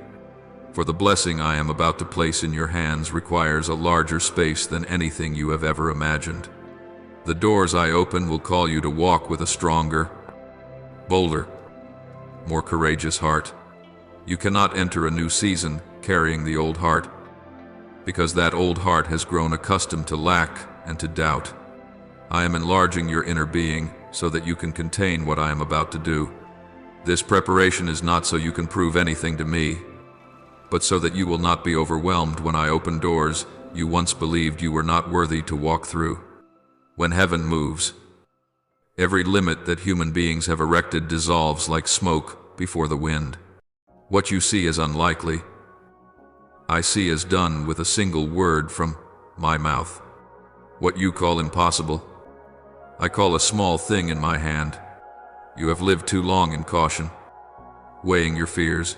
For the blessing I am about to place in your hands requires a larger space than anything you have ever imagined. The doors I open will call you to walk with a stronger, bolder, more courageous heart. You cannot enter a new season carrying the old heart, because that old heart has grown accustomed to lack and to doubt. I am enlarging your inner being so that you can contain what I am about to do. This preparation is not so you can prove anything to me, but so that you will not be overwhelmed when I open doors you once believed you were not worthy to walk through. When heaven moves, every limit that human beings have erected dissolves like smoke before the wind. What you see as unlikely, I see as done with a single word from my mouth. What you call impossible, I call a small thing in my hand. You have lived too long in caution, weighing your fears,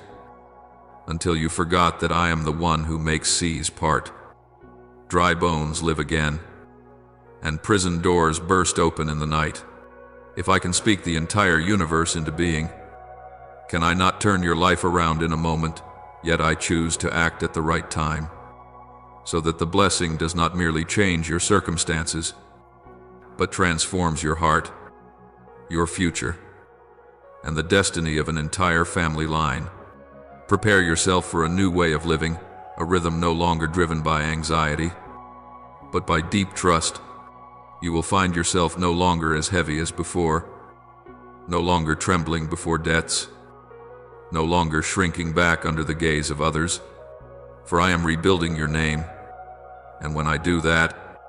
until you forgot that I am the one who makes seas part. Dry bones live again, and prison doors burst open in the night. If I can speak the entire universe into being, Can I not turn your life around in a moment, yet I choose to act at the right time, so that the blessing does not merely change your circumstances, but transforms your heart, your future, and the destiny of an entire family line. Prepare yourself for a new way of living, a rhythm no longer driven by anxiety, but by deep trust. You will find yourself no longer as heavy as before, no longer trembling before debts, no longer shrinking back under the gaze of others, for I am rebuilding your name, and when I do that,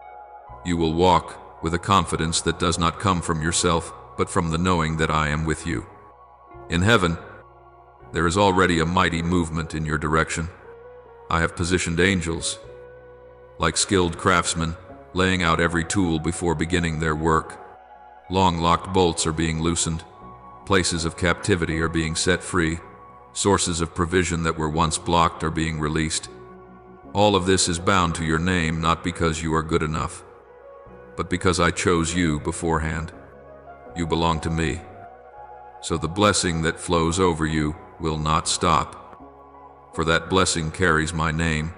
you will walk with a confidence that does not come from yourself, but from the knowing that I am with you. In heaven, there is already a mighty movement in your direction. I have positioned angels, like skilled craftsmen, laying out every tool before beginning their work. Long locked bolts are being loosened, places of captivity are being set free, sources of provision that were once blocked are being released. All of this is bound to your name, not because you are good enough, but because I chose you beforehand. You belong to me, so the blessing that flows over you will not stop, for that blessing carries my name,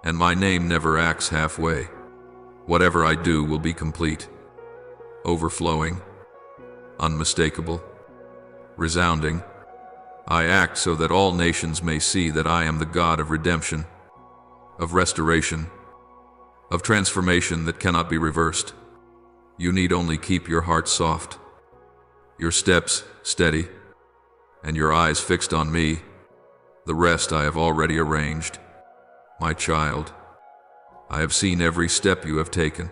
and my name never acts halfway. Whatever I do will be complete, overflowing, unmistakable, resounding. I act so that all nations may see that I am the God of redemption, of restoration, of transformation that cannot be reversed. You need only keep your heart soft, your steps steady, and your eyes fixed on me. The rest I have already arranged. My child, I have seen every step you have taken.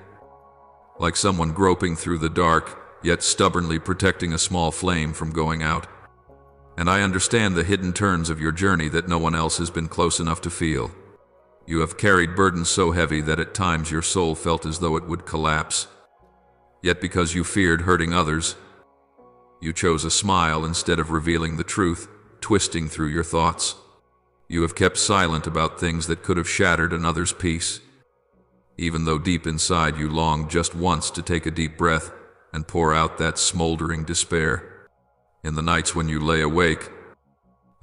Like someone groping through the dark, yet stubbornly protecting a small flame from going out. And I understand the hidden turns of your journey that no one else has been close enough to feel. You have carried burdens so heavy that at times your soul felt as though it would collapse. Yet because you feared hurting others, you chose a smile instead of revealing the truth, twisting through your thoughts. You have kept silent about things that could have shattered another's peace, even though deep inside you longed just once to take a deep breath and pour out that smoldering despair. In the nights when you lay awake,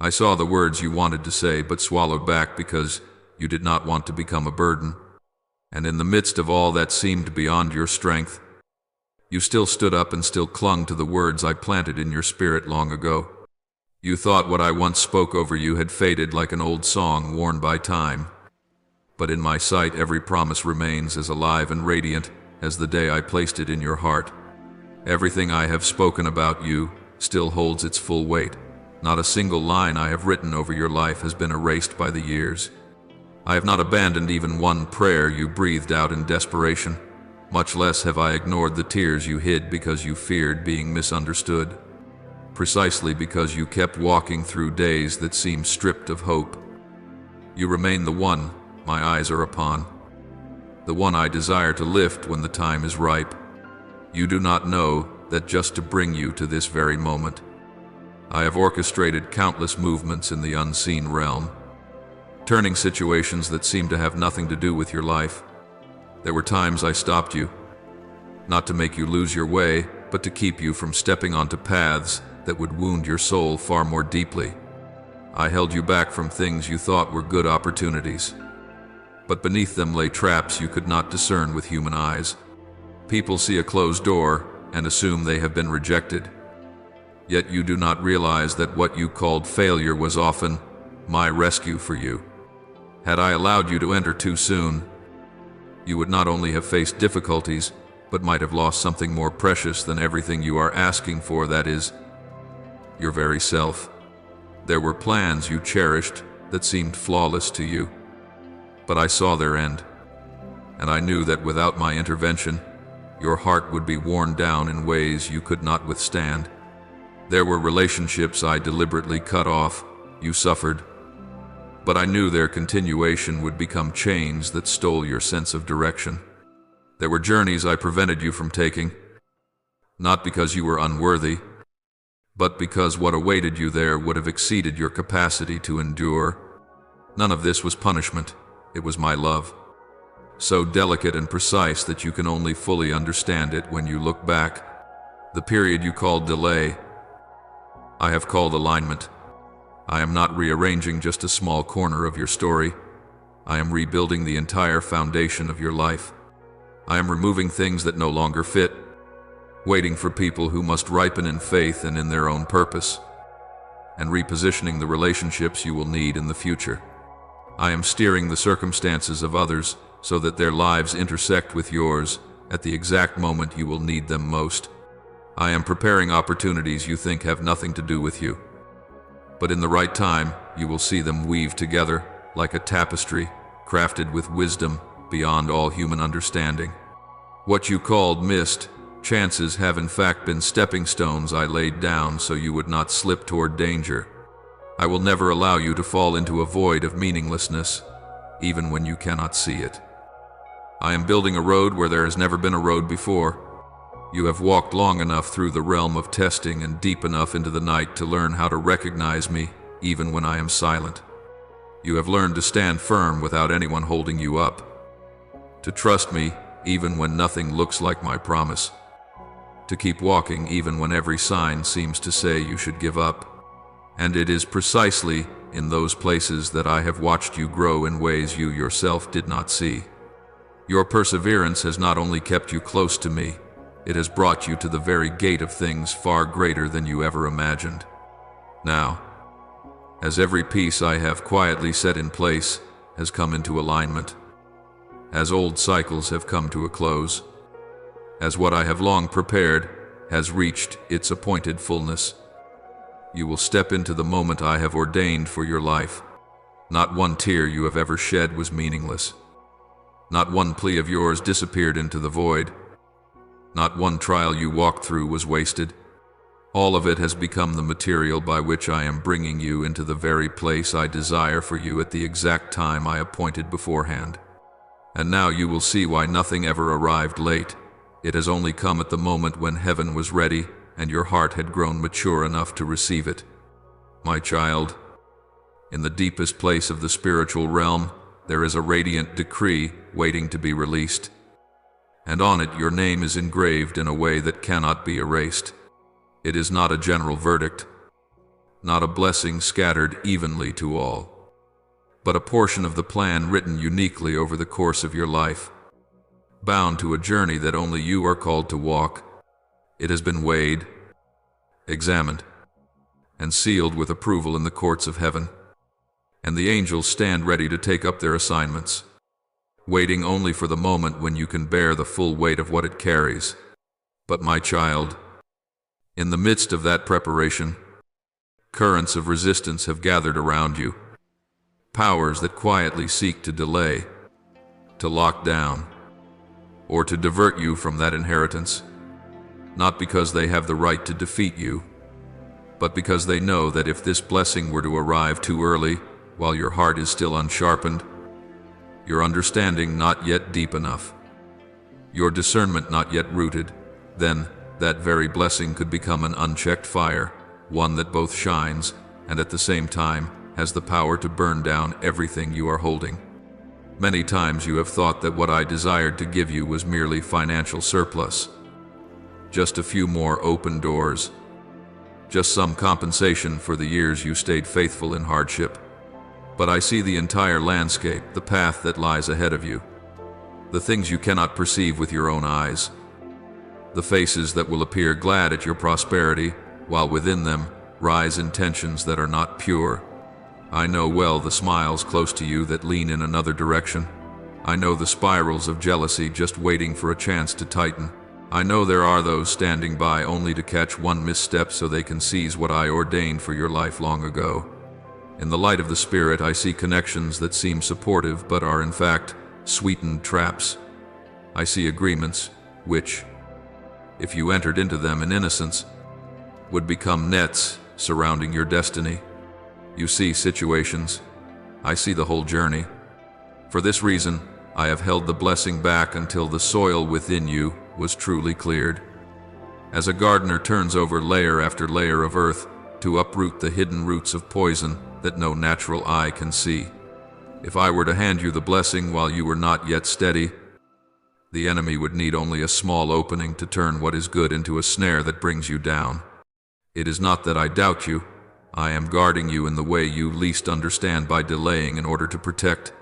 I saw the words you wanted to say but swallowed back because you did not want to become a burden. And in the midst of all that seemed beyond your strength, you still stood up and still clung to the words I planted in your spirit long ago. You thought what I once spoke over you had faded like an old song worn by time. But in my sight every promise remains as alive and radiant as the day I placed it in your heart. Everything I have spoken about you still holds its full weight. Not a single line I have written over your life has been erased by the years. I have not abandoned even one prayer you breathed out in desperation. Much less have I ignored the tears you hid because you feared being misunderstood. Precisely because you kept walking through days that seemed stripped of hope. You remain the one my eyes are upon, the one I desire to lift when the time is ripe. You do not know that just to bring you to this very moment, I have orchestrated countless movements in the unseen realm, turning situations that seem to have nothing to do with your life. There were times I stopped you, not to make you lose your way, but to keep you from stepping onto paths that would wound your soul far more deeply. I held you back from things you thought were good opportunities, but beneath them lay traps you could not discern with human eyes. People see a closed door and assume they have been rejected. Yet you do not realize that what you called failure was often my rescue for you. Had I allowed you to enter too soon, you would not only have faced difficulties, but might have lost something more precious than everything you are asking for, that is, your very self. There were plans you cherished that seemed flawless to you, but I saw their end, and I knew that without my intervention, your heart would be worn down in ways you could not withstand. There were relationships I deliberately cut off. You suffered, but I knew their continuation would become chains that stole your sense of direction. There were journeys I prevented you from taking, not because you were unworthy, but because what awaited you there would have exceeded your capacity to endure. None of this was punishment. It was my love, so delicate and precise that you can only fully understand it when you look back. The period you called delay, I have called alignment. I am not rearranging just a small corner of your story. I am rebuilding the entire foundation of your life. I am removing things that no longer fit, waiting for people who must ripen in faith and in their own purpose, and repositioning the relationships you will need in the future. I am steering the circumstances of others so that their lives intersect with yours at the exact moment you will need them most. I am preparing opportunities you think have nothing to do with you, but in the right time, you will see them weave together like a tapestry crafted with wisdom beyond all human understanding. What you called missed chances have in fact been stepping stones I laid down so you would not slip toward danger. I will never allow you to fall into a void of meaninglessness, even when you cannot see it. I am building a road where there has never been a road before. You have walked long enough through the realm of testing and deep enough into the night to learn how to recognize me, even when I am silent. You have learned to stand firm without anyone holding you up, to trust me even when nothing looks like my promise, to keep walking even when every sign seems to say you should give up. And it is precisely in those places that I have watched you grow in ways you yourself did not see. Your perseverance has not only kept you close to me, it has brought you to the very gate of things far greater than you ever imagined. Now, as every piece I have quietly set in place has come into alignment, as old cycles have come to a close, as what I have long prepared has reached its appointed fullness, you will step into the moment I have ordained for your life. Not one tear you have ever shed was meaningless. Not one plea of yours disappeared into the void. Not one trial you walked through was wasted. All of it has become the material by which I am bringing you into the very place I desire for you at the exact time I appointed beforehand. And now you will see why nothing ever arrived late. It has only come at the moment when heaven was ready and your heart had grown mature enough to receive it. My child, in the deepest place of the spiritual realm, there is a radiant decree waiting to be released. And on it your name is engraved in a way that cannot be erased. It is not a general verdict, not a blessing scattered evenly to all, but a portion of the plan written uniquely over the course of your life, bound to a journey that only you are called to walk. It has been weighed, examined, and sealed with approval in the courts of heaven, and the angels stand ready to take up their assignments, waiting only for the moment when you can bear the full weight of what it carries. But my child, in the midst of that preparation, currents of resistance have gathered around you, powers that quietly seek to delay, to lock down, or to divert you from that inheritance, not because they have the right to defeat you, but because they know that if this blessing were to arrive too early, while your heart is still unsharpened, your understanding not yet deep enough, your discernment not yet rooted, then that very blessing could become an unchecked fire, one that both shines and at the same time has the power to burn down everything you are holding. Many times you have thought that what I desired to give you was merely financial surplus, just a few more open doors, just some compensation for the years you stayed faithful in hardship. But I see the entire landscape, the path that lies ahead of you, the things you cannot perceive with your own eyes, the faces that will appear glad at your prosperity, while within them rise intentions that are not pure. I know well the smiles close to you that lean in another direction. I know the spirals of jealousy just waiting for a chance to tighten. I know there are those standing by only to catch one misstep so they can seize what I ordained for your life long ago. In the light of the Spirit, I see connections that seem supportive but are in fact sweetened traps. I see agreements which, if you entered into them in innocence, would become nets surrounding your destiny. You see situations. I see the whole journey. For this reason, I have held the blessing back until the soil within you was truly cleared. As a gardener turns over layer after layer of earth to uproot the hidden roots of poison that no natural eye can see, if I were to hand you the blessing while you were not yet steady, the enemy would need only a small opening to turn what is good into a snare that brings you down. It is not that I doubt you. I am guarding you in the way you least understand by delaying in order to protect.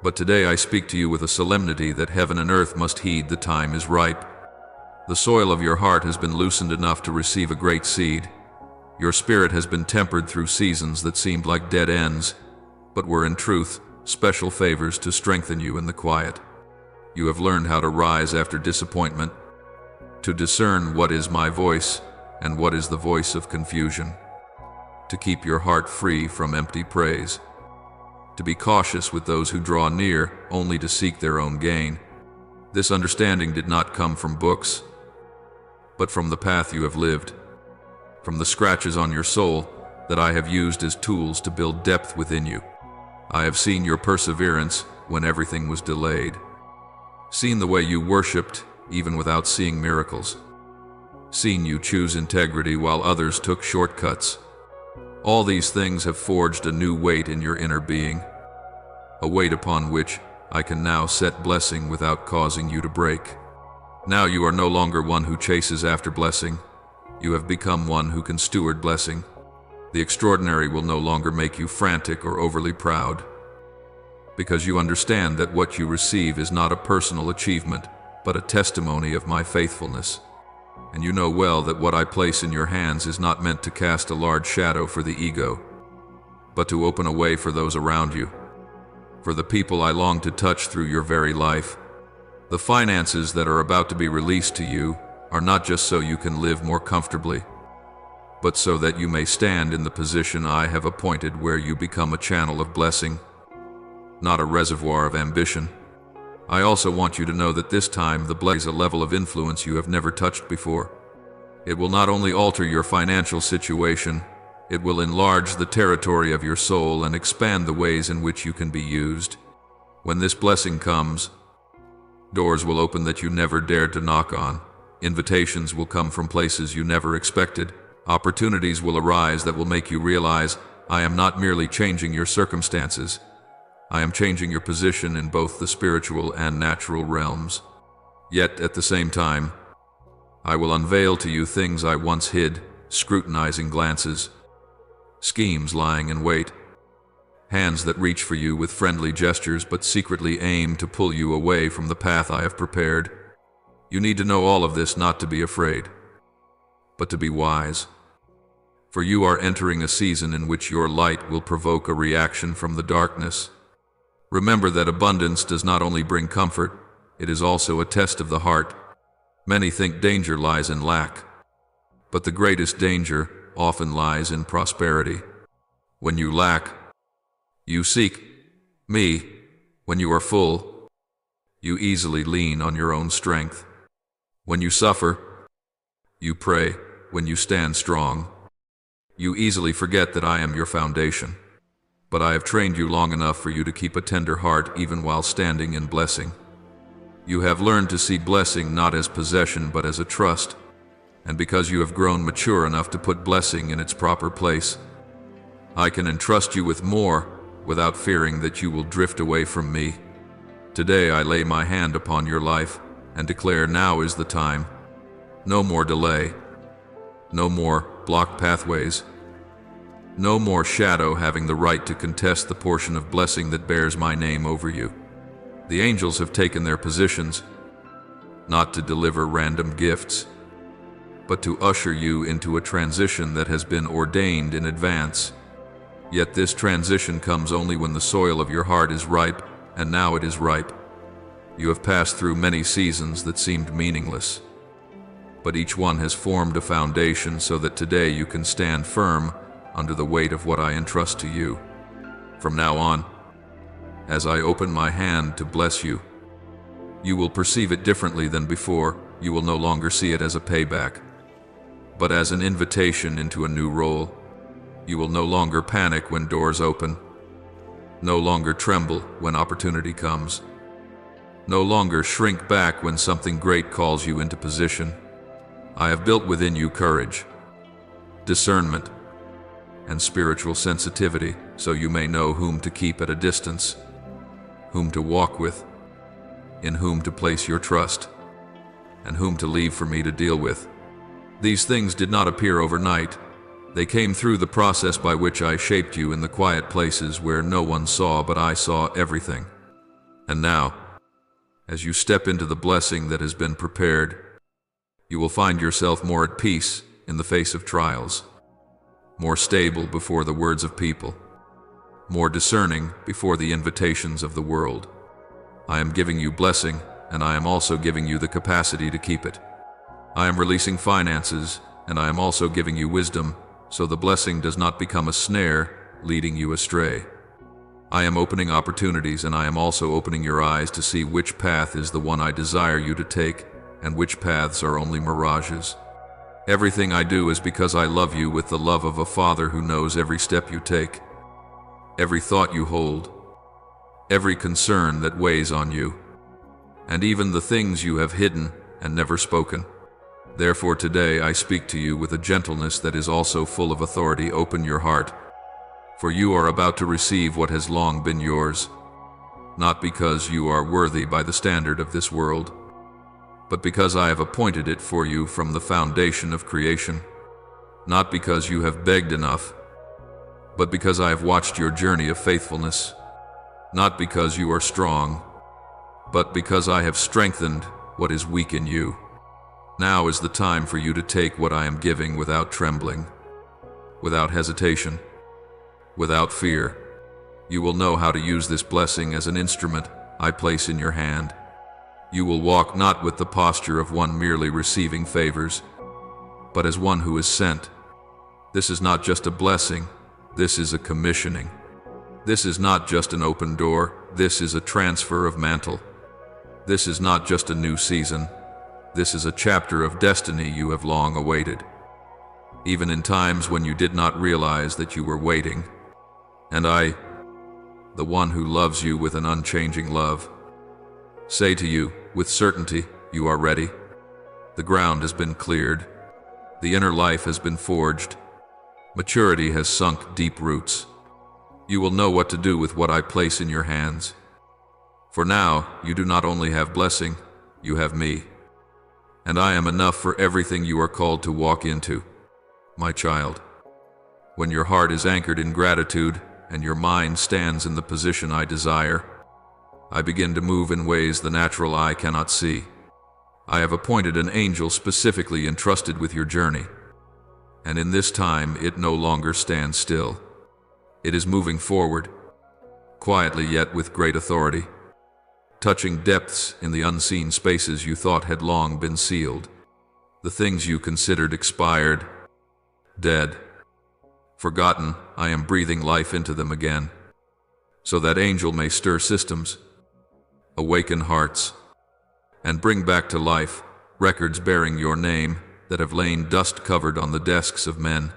But today I speak to you with a solemnity that heaven and earth must heed. The time is ripe. The soil of your heart has been loosened enough to receive a great seed. Your spirit has been tempered through seasons that seemed like dead ends, but were in truth special favors to strengthen you in the quiet. You have learned how to rise after disappointment, to discern what is my voice and what is the voice of confusion, to keep your heart free from empty praise, to be cautious with those who draw near only to seek their own gain. This understanding did not come from books, but from the path you have lived, from the scratches on your soul that I have used as tools to build depth within you. I have seen your perseverance when everything was delayed, seen the way you worshipped even without seeing miracles, seen you choose integrity while others took shortcuts. All these things have forged a new weight in your inner being, a weight upon which I can now set blessing without causing you to break. Now you are no longer one who chases after blessing. You have become one who can steward blessing. The extraordinary will no longer make you frantic or overly proud, because you understand that what you receive is not a personal achievement, but a testimony of my faithfulness. And you know well that what I place in your hands is not meant to cast a large shadow for the ego, but to open a way for those around you, for the people I long to touch through your very life. The finances that are about to be released to you are not just so you can live more comfortably, but so that you may stand in the position I have appointed, where you become a channel of blessing, not a reservoir of ambition. I also want you to know that this time the blessing is a level of influence you have never touched before. It will not only alter your financial situation, it will enlarge the territory of your soul and expand the ways in which you can be used. When this blessing comes, doors will open that you never dared to knock on. Invitations will come from places you never expected. Opportunities will arise that will make you realize, I am not merely changing your circumstances. I am changing your position in both the spiritual and natural realms. Yet, at the same time, I will unveil to you things I once hid, scrutinizing glances, schemes lying in wait, hands that reach for you with friendly gestures but secretly aim to pull you away from the path I have prepared. You need to know all of this not to be afraid, but to be wise. For you are entering a season in which your light will provoke a reaction from the darkness. Remember that abundance does not only bring comfort, it is also a test of the heart. Many think danger lies in lack, but the greatest danger often lies in prosperity. When you lack, you seek me. When you are full, you easily lean on your own strength. When you suffer, you pray. When you stand strong, you easily forget that I am your foundation. But I have trained you long enough for you to keep a tender heart even while standing in blessing. You have learned to see blessing not as possession but as a trust, and because you have grown mature enough to put blessing in its proper place, I can entrust you with more without fearing that you will drift away from me. Today I lay my hand upon your life and declare now is the time. No more delay. No more blocked pathways. No more shadow having the right to contest the portion of blessing that bears my name over you. The angels have taken their positions, not to deliver random gifts, but to usher you into a transition that has been ordained in advance. Yet this transition comes only when the soil of your heart is ripe, and now it is ripe. You have passed through many seasons that seemed meaningless, but each one has formed a foundation so that today you can stand firm under the weight of what I entrust to you. From now on, as I open my hand to bless you, you will perceive it differently than before. You will no longer see it as a payback, but as an invitation into a new role. You will no longer panic when doors open, no longer tremble when opportunity comes, no longer shrink back when something great calls you into position. I have built within you courage, discernment, and spiritual sensitivity, so you may know whom to keep at a distance, whom to walk with, in whom to place your trust, and whom to leave for me to deal with. These things did not appear overnight. They came through the process by which I shaped you in the quiet places where no one saw, but I saw everything. And now, as you step into the blessing that has been prepared, you will find yourself more at peace in the face of trials, more stable before the words of people, more discerning before the invitations of the world. I am giving you blessing, and I am also giving you the capacity to keep it. I am releasing finances, and I am also giving you wisdom, so the blessing does not become a snare, leading you astray. I am opening opportunities, and I am also opening your eyes to see which path is the one I desire you to take, and which paths are only mirages. Everything I do is because I love you with the love of a father who knows every step you take, every thought you hold, every concern that weighs on you, and even the things you have hidden and never spoken. Therefore today I speak to you with a gentleness that is also full of authority. Open your heart, for you are about to receive what has long been yours, not because you are worthy by the standard of this world, but because I have appointed it for you from the foundation of creation, not because you have begged enough, but because I have watched your journey of faithfulness, not because you are strong, but because I have strengthened what is weak in you. Now is the time for you to take what I am giving without trembling, without hesitation, without fear. You will know how to use this blessing as an instrument I place in your hand. You will walk not with the posture of one merely receiving favors, but as one who is sent. This is not just a blessing, this is a commissioning. This is not just an open door, this is a transfer of mantle. This is not just a new season, this is a chapter of destiny you have long awaited, even in times when you did not realize that you were waiting. And I, the one who loves you with an unchanging love, say to you with certainty, you are ready. The ground has been cleared. The inner life has been forged. Maturity has sunk deep roots. You will know what to do with what I place in your hands. For now, you do not only have blessing, you have me. And I am enough for everything you are called to walk into, my child. When your heart is anchored in gratitude and your mind stands in the position I desire, I begin to move in ways the natural eye cannot see. I have appointed an angel specifically entrusted with your journey, and in this time it no longer stands still. It is moving forward, quietly yet with great authority, touching depths in the unseen spaces you thought had long been sealed. The things you considered expired, dead, forgotten, I am breathing life into them again, so that angel may stir systems, awaken hearts, and bring back to life records bearing your name that have lain dust-covered on the desks of men.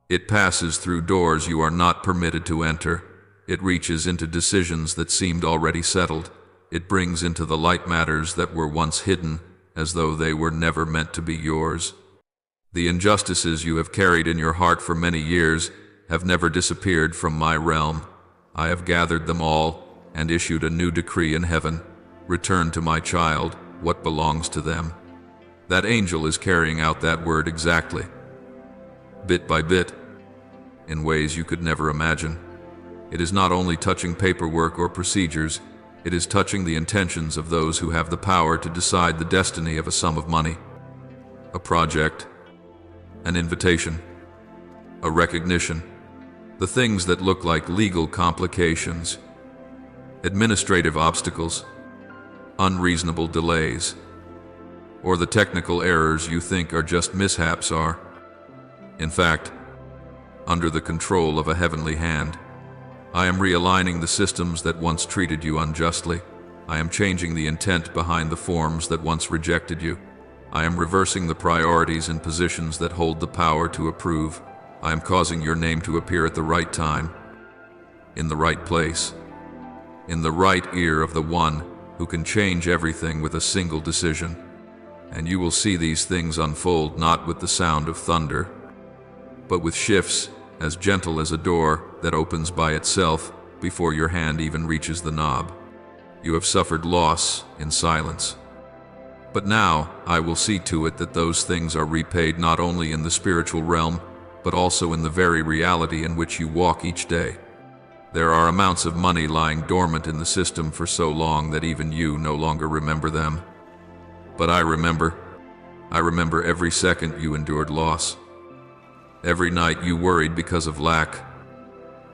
It passes through doors you are not permitted to enter. It reaches into decisions that seemed already settled. It brings into the light matters that were once hidden, as though they were never meant to be yours. The injustices you have carried in your heart for many years have never disappeared from my realm. I have gathered them all and issued a new decree in heaven. Return to my child what belongs to them. That angel is carrying out that word exactly, bit by bit, in ways you could never imagine. It is not only touching paperwork or procedures, it is touching the intentions of those who have the power to decide the destiny of a sum of money, a project, an invitation, a recognition. The things that look like legal complications, administrative obstacles, unreasonable delays, or the technical errors you think are just mishaps are, in fact, under the control of a heavenly hand. I am realigning the systems that once treated you unjustly. I am changing the intent behind the forms that once rejected you. I am reversing the priorities in positions that hold the power to approve. I am causing your name to appear at the right time, in the right place, in the right ear of the one who can change everything with a single decision. And you will see these things unfold not with the sound of thunder, but with shifts as gentle as a door that opens by itself before your hand even reaches the knob. You have suffered loss in silence, But now I will see to it that those things are repaid not only in the spiritual realm, but also in the very reality in which you walk each day. There are amounts of money lying dormant in the system for so long that even you no longer remember them. But I remember. I remember every second you endured loss. Every night you worried because of lack.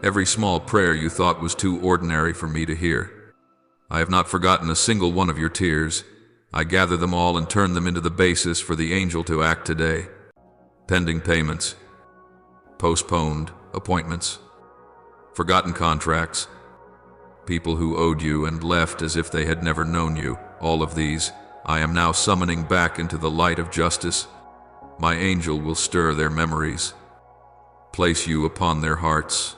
Every small prayer you thought was too ordinary for me to hear. I have not forgotten a single one of your tears. I gather them all and turn them into the basis for the angel to act today. Pending payments, postponed appointments, forgotten contracts, people who owed you and left as if they had never known you, all of these I am now summoning back into the light of justice. My angel will stir their memories, place you upon their hearts,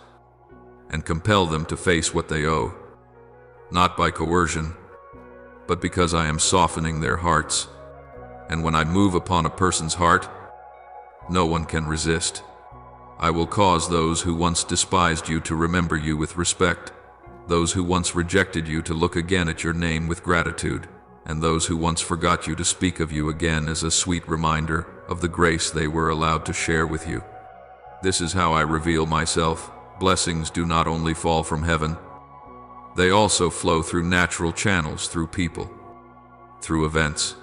and compel them to face what they owe, not by coercion, but because I am softening their hearts. And when I move upon a person's heart, no one can resist. I will cause those who once despised you to remember you with respect, those who once rejected you to look again at your name with gratitude, and those who once forgot you to speak of you again as a sweet reminder of the grace they were allowed to share with you. This is how I reveal myself. Blessings do not only fall from heaven, they also flow through natural channels, through people, through events,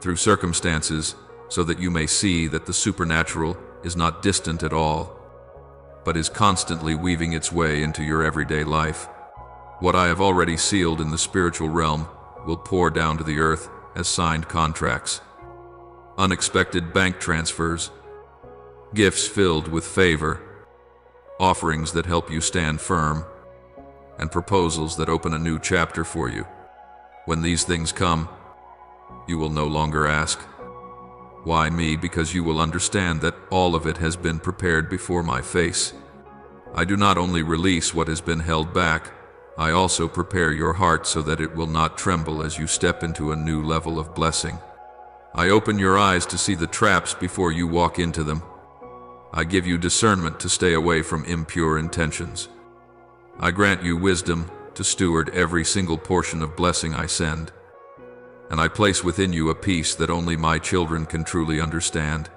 through circumstances, so that you may see that the supernatural is not distant at all, but is constantly weaving its way into your everyday life. What I have already sealed in the spiritual realm will pour down to the earth as signed contracts, unexpected bank transfers, gifts filled with favor, offerings that help you stand firm, and proposals that open a new chapter for you. When these things come, you will no longer ask, "Why me?" because you will understand that all of it has been prepared before my face. I do not only release what has been held back, I also prepare your heart so that it will not tremble as you step into a new level of blessing. I open your eyes to see the traps before you walk into them. I give you discernment to stay away from impure intentions. I grant you wisdom to steward every single portion of blessing I send. And I place within you a peace that only my children can truly understand.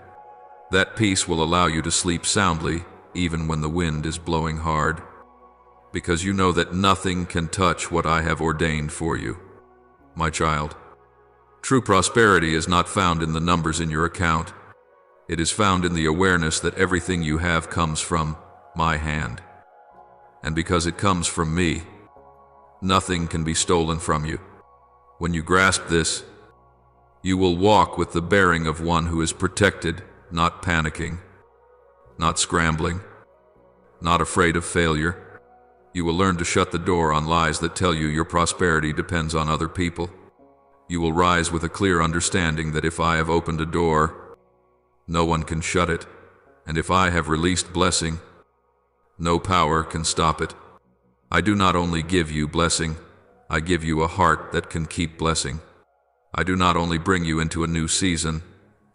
That peace will allow you to sleep soundly, even when the wind is blowing hard, because you know that nothing can touch what I have ordained for you. My child, true prosperity is not found in the numbers in your account. It is found in the awareness that everything you have comes from my hand. And because it comes from me, nothing can be stolen from you. When you grasp this, you will walk with the bearing of one who is protected, not panicking, not scrambling, not afraid of failure. You will learn to shut the door on lies that tell you your prosperity depends on other people. You will rise with a clear understanding that if I have opened a door, no one can shut it, and if I have released blessing, no power can stop it. I do not only give you blessing, I give you a heart that can keep blessing. I do not only bring you into a new season,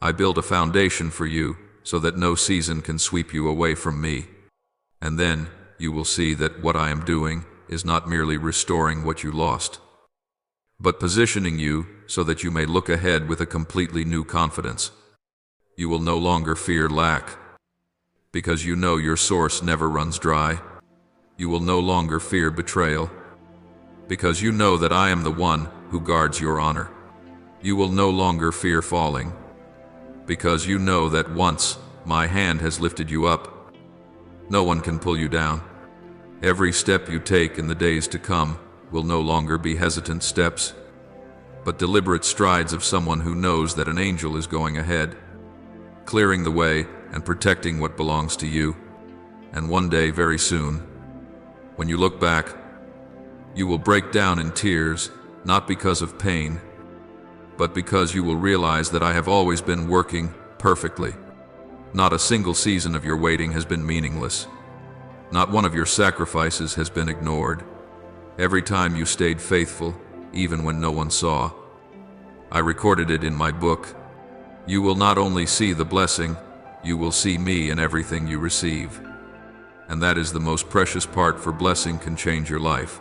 I build a foundation for you so that no season can sweep you away from me. And then you will see that what I am doing is not merely restoring what you lost, but positioning you so that you may look ahead with a completely new confidence. You will no longer fear lack, because you know your source never runs dry. You will no longer fear betrayal, because you know that I am the one who guards your honor. You will no longer fear falling, because you know that once my hand has lifted you up, no one can pull you down. Every step you take in the days to come will no longer be hesitant steps, but deliberate strides of someone who knows that an angel is going ahead, clearing the way and protecting what belongs to you. And one day, very soon, when you look back, you will break down in tears, not because of pain, but because you will realize that I have always been working perfectly. Not a single season of your waiting has been meaningless. Not one of your sacrifices has been ignored. Every time you stayed faithful, even when no one saw. I recorded it in my book. You will not only see the blessing, you will see me in everything you receive. And that is the most precious part, for blessing can change your life.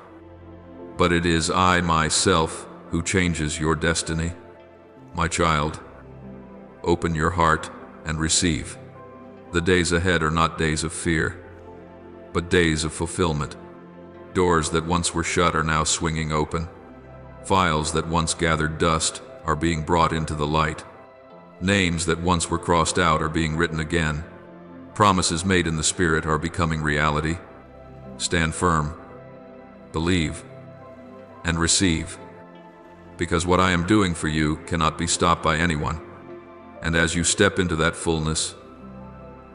But it is I myself who changes your destiny. My child, open your heart and receive. The days ahead are not days of fear, but days of fulfillment. Doors that once were shut are now swinging open. Files that once gathered dust are being brought into the light. Names that once were crossed out are being written again. Promises made in the Spirit are becoming reality. Stand firm, believe, and receive, because what I am doing for you cannot be stopped by anyone. And as you step into that fullness,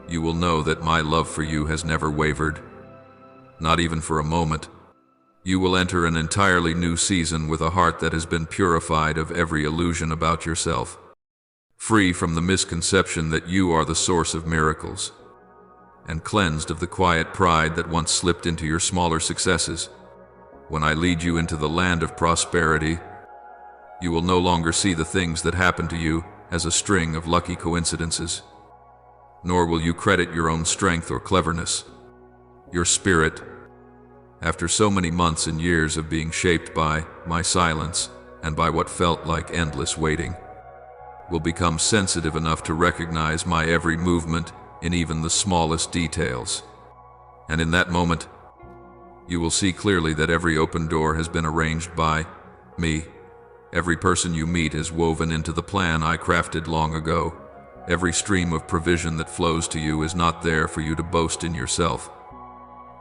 you will know that my love for you has never wavered, not even for a moment. You will enter an entirely new season with a heart that has been purified of every illusion about yourself, free from the misconception that you are the source of miracles, and cleansed of the quiet pride that once slipped into your smaller successes. When I lead you into the land of prosperity, you will no longer see the things that happen to you as a string of lucky coincidences, nor will you credit your own strength or cleverness. Your spirit, after so many months and years of being shaped by my silence and by what felt like endless waiting, will become sensitive enough to recognize my every movement in even the smallest details. And in that moment, you will see clearly that every open door has been arranged by me. Every person you meet is woven into the plan I crafted long ago. Every stream of provision that flows to you is not there for you to boast in yourself,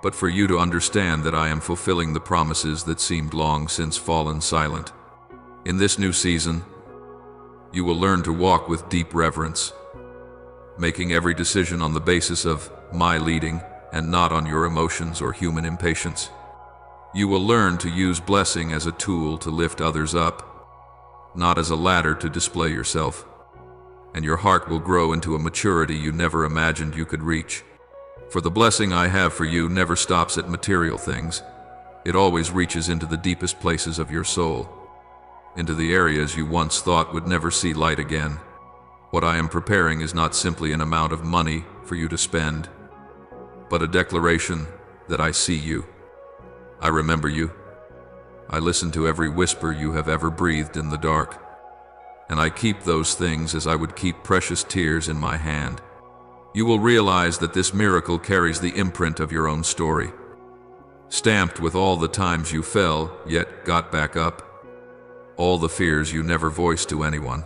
but for you to understand that I am fulfilling the promises that seemed long since fallen silent. In this new season, you will learn to walk with deep reverence, making every decision on the basis of my leading and not on your emotions or human impatience. You will learn to use blessing as a tool to lift others up, not as a ladder to display yourself. And your heart will grow into a maturity you never imagined you could reach. For the blessing I have for you never stops at material things. It always reaches into the deepest places of your soul, into the areas you once thought would never see light again. What I am preparing is not simply an amount of money for you to spend, but a declaration that I see you. I remember you. I listen to every whisper you have ever breathed in the dark, and I keep those things as I would keep precious tears in my hand. You will realize that this miracle carries the imprint of your own story, stamped with all the times you fell, yet got back up, all the fears you never voiced to anyone,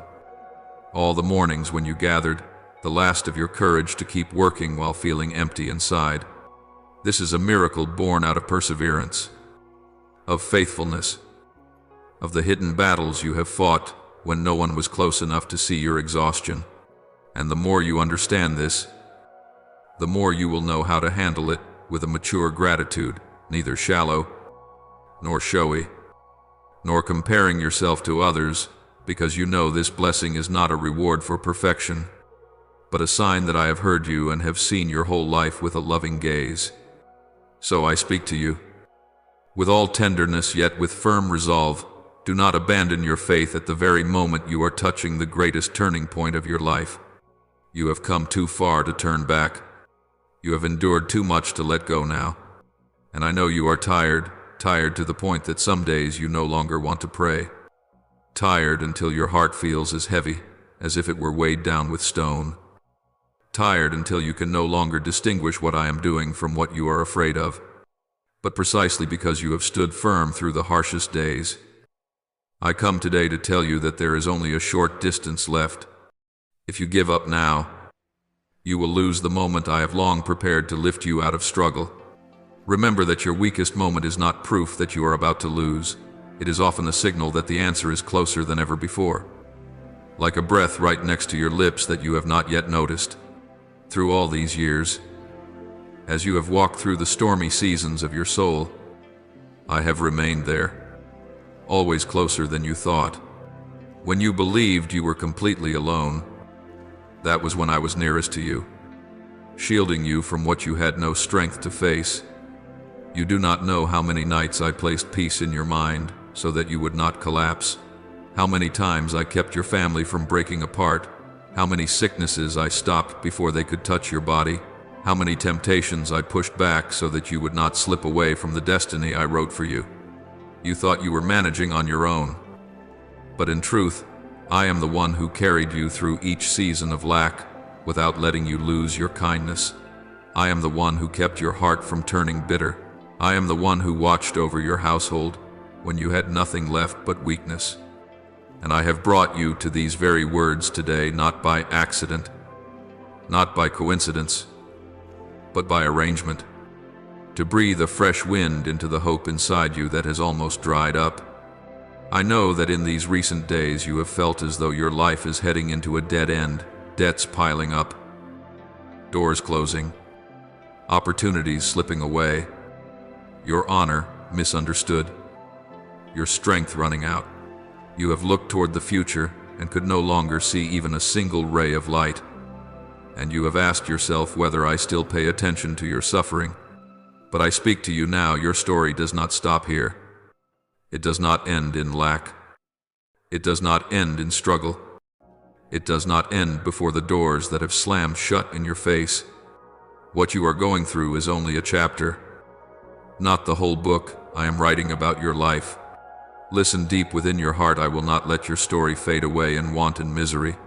all the mornings when you gathered the last of your courage to keep working while feeling empty inside. This is a miracle born out of perseverance, of faithfulness, of the hidden battles you have fought when no one was close enough to see your exhaustion. And the more you understand this, the more you will know how to handle it with a mature gratitude, neither shallow nor showy, nor comparing yourself to others, because you know this blessing is not a reward for perfection, but a sign that I have heard you and have seen your whole life with a loving gaze. So I speak to you, with all tenderness yet with firm resolve. Do not abandon your faith at the very moment you are touching the greatest turning point of your life. You have come too far to turn back. You have endured too much to let go now. And I know you are tired to the point that some days you no longer want to pray. Tired until your heart feels as heavy as if it were weighed down with stone. Tired until you can no longer distinguish what I am doing from what you are afraid of. But precisely because you have stood firm through the harshest days, I come today to tell you that there is only a short distance left. If you give up now, you will lose the moment I have long prepared to lift you out of struggle. Remember that your weakest moment is not proof that you are about to lose. It is often a signal that the answer is closer than ever before, like a breath right next to your lips that you have not yet noticed. Through all these years, as you have walked through the stormy seasons of your soul, I have remained there, always closer than you thought. When you believed you were completely alone, that was when I was nearest to you, shielding you from what you had no strength to face. You do not know how many nights I placed peace in your mind so that you would not collapse, how many times I kept your family from breaking apart, how many sicknesses I stopped before they could touch your body, how many temptations I pushed back so that you would not slip away from the destiny I wrote for you. You thought you were managing on your own, but in truth, I am the one who carried you through each season of lack without letting you lose your kindness. I am the one who kept your heart from turning bitter. I am the one who watched over your household when you had nothing left but weakness. And I have brought you to these very words today, not by accident, not by coincidence, but by arrangement, to breathe a fresh wind into the hope inside you that has almost dried up. I know that in these recent days you have felt as though your life is heading into a dead end, debts piling up, doors closing, opportunities slipping away, your honor misunderstood, your strength running out. You have looked toward the future and could no longer see even a single ray of light. And you have asked yourself whether I still pay attention to your suffering. But I speak to you now, your story does not stop here. It does not end in lack. It does not end in struggle. It does not end before the doors that have slammed shut in your face. What you are going through is only a chapter, not the whole book. I am writing about your life. Listen deep within your heart. I will not let your story fade away in want and misery.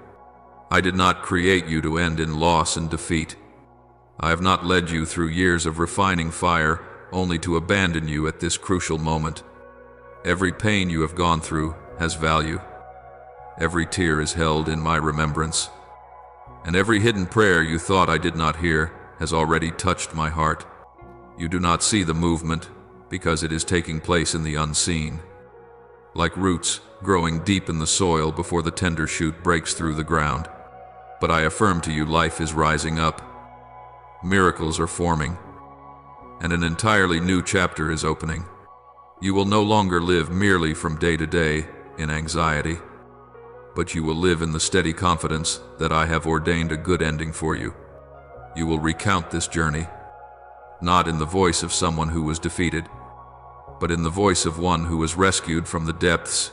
I did not create you to end in loss and defeat. I have not led you through years of refining fire only to abandon you at this crucial moment. Every pain you have gone through has value. Every tear is held in my remembrance. And every hidden prayer you thought I did not hear has already touched my heart. You do not see the movement because it is taking place in the unseen. Like roots growing deep in the soil before the tender shoot breaks through the ground. But I affirm to you, life is rising up. Miracles are forming, and an entirely new chapter is opening. You will no longer live merely from day to day in anxiety, but you will live in the steady confidence that I have ordained a good ending for you. You will recount this journey, not in the voice of someone who was defeated, but in the voice of one who was rescued from the depths.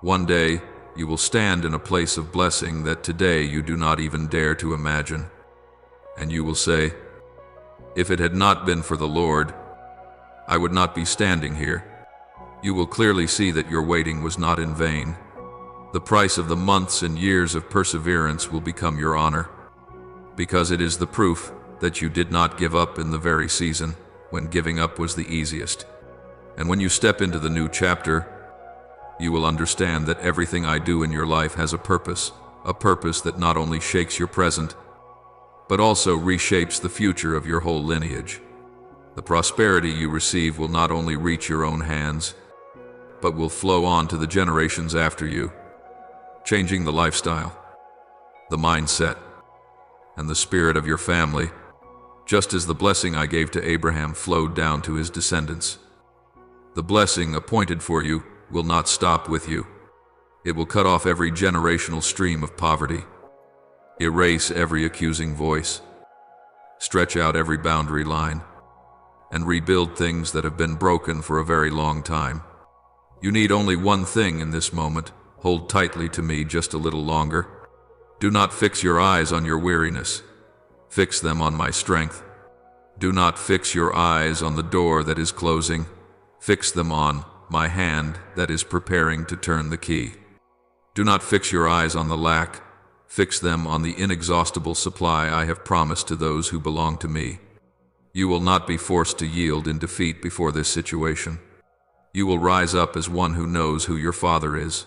One day, you will stand in a place of blessing that today you do not even dare to imagine. And you will say, if it had not been for the Lord, I would not be standing here. You will clearly see that your waiting was not in vain. The price of the months and years of perseverance will become your honor, because it is the proof that you did not give up in the very season when giving up was the easiest. And when you step into the new chapter, you will understand that everything I do in your life has a purpose that not only shakes your present, but also reshapes the future of your whole lineage. The prosperity you receive will not only reach your own hands, but will flow on to the generations after you, changing the lifestyle, the mindset, and the spirit of your family, just as the blessing I gave to Abraham flowed down to his descendants. The blessing appointed for you will not stop with you. It will cut off every generational stream of poverty, erase every accusing voice, stretch out every boundary line, and rebuild things that have been broken for a very long time. You need only one thing in this moment. Hold tightly to me just a little longer. Do not fix your eyes on your weariness. Fix them on my strength. Do not fix your eyes on the door that is closing. Fix them on my hand that is preparing to turn the key. Do not fix your eyes on the lack. Fix them on the inexhaustible supply I have promised to those who belong to me. You will not be forced to yield in defeat before this situation. You will rise up as one who knows who your Father is,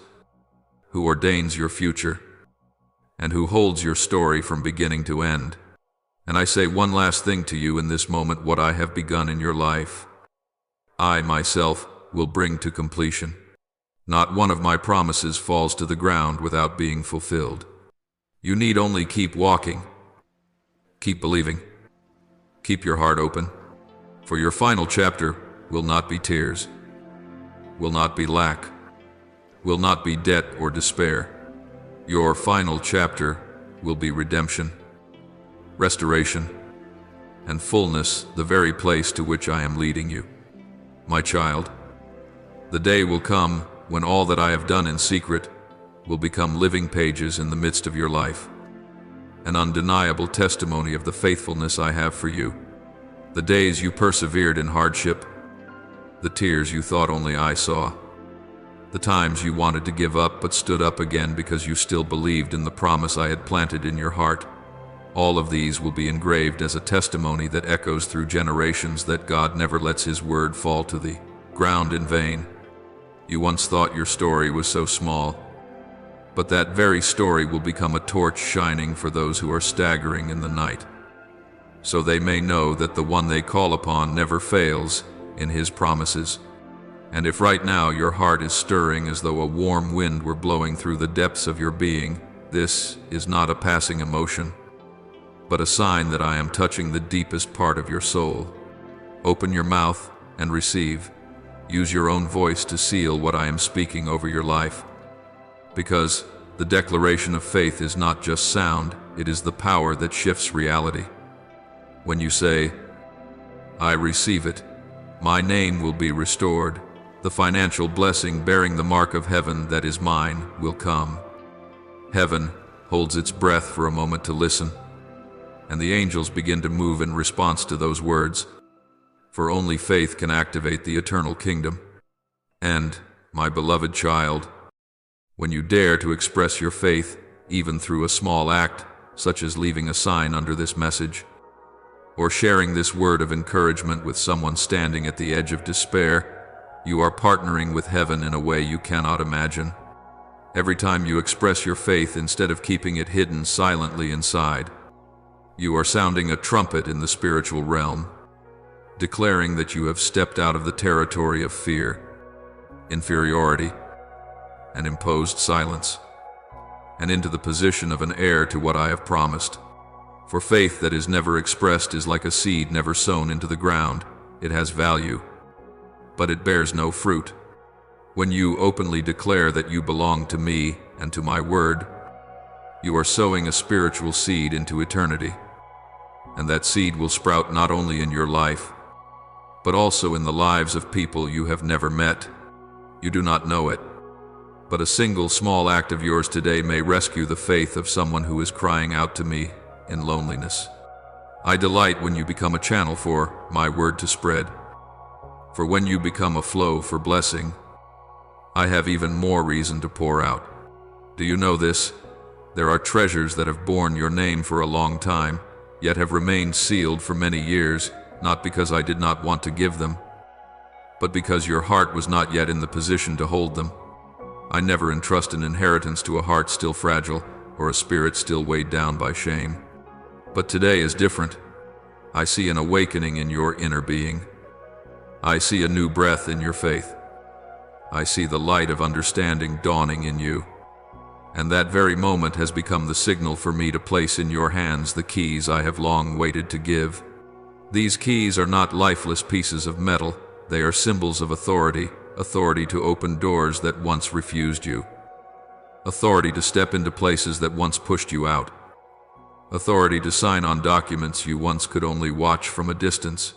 who ordains your future, and who holds your story from beginning to end. And I say one last thing to you in this moment: what I have begun in your life, I myself will bring to completion. Not one of my promises falls to the ground without being fulfilled. You need only keep walking, keep believing, keep your heart open, for your final chapter will not be tears, will not be lack, will not be debt or despair. Your final chapter will be redemption, restoration, and fullness, the very place to which I am leading you. My child, the day will come when all that I have done in secret will become living pages in the midst of your life, an undeniable testimony of the faithfulness I have for you. The days you persevered in hardship, the tears you thought only I saw, The times you wanted to give up but stood up again because you still believed in the promise I had planted in your heart. All of these will be engraved as a testimony that echoes through generations that God never lets His word fall to the ground in vain. You once thought your story was so small, but that very story will become a torch shining for those who are staggering in the night, so they may know that the one they call upon never fails in His promises. And if right now your heart is stirring as though a warm wind were blowing through the depths of your being, this is not a passing emotion, but a sign that I am touching the deepest part of your soul. Open your mouth and receive. Use your own voice to seal what I am speaking over your life. Because the declaration of faith is not just sound, it is the power that shifts reality. When you say, "I receive it," my name will be restored. The financial blessing bearing the mark of heaven that is mine will come. Heaven holds its breath for a moment to listen, and the angels begin to move in response to those words. For only faith can activate the eternal kingdom. And, my beloved child, when you dare to express your faith, even through a small act, such as leaving a sign under this message, or sharing this word of encouragement with someone standing at the edge of despair, you are partnering with heaven in a way you cannot imagine. Every time you express your faith instead of keeping it hidden silently inside, you are sounding a trumpet in the spiritual realm, declaring that you have stepped out of the territory of fear, inferiority, and imposed silence, and into the position of an heir to what I have promised. For faith that is never expressed is like a seed never sown into the ground. It has value, but it bears no fruit. When you openly declare that you belong to me and to my word, you are sowing a spiritual seed into eternity. And that seed will sprout not only in your life, but also in the lives of people you have never met. You do not know it, but a single small act of yours today may rescue the faith of someone who is crying out to me in loneliness. I delight when you become a channel for my word to spread. For when you become a flow for blessing, I have even more reason to pour out. Do you know this? There are treasures that have borne your name for a long time, yet have remained sealed for many years, not because I did not want to give them, but because your heart was not yet in the position to hold them. I never entrust an inheritance to a heart still fragile or a spirit still weighed down by shame. But today is different. I see an awakening in your inner being. I see a new breath in your faith. I see the light of understanding dawning in you. And that very moment has become the signal for me to place in your hands the keys I have long waited to give. These keys are not lifeless pieces of metal. They are symbols of authority, authority to open doors that once refused you, authority to step into places that once pushed you out, authority to sign on documents you once could only watch from a distance.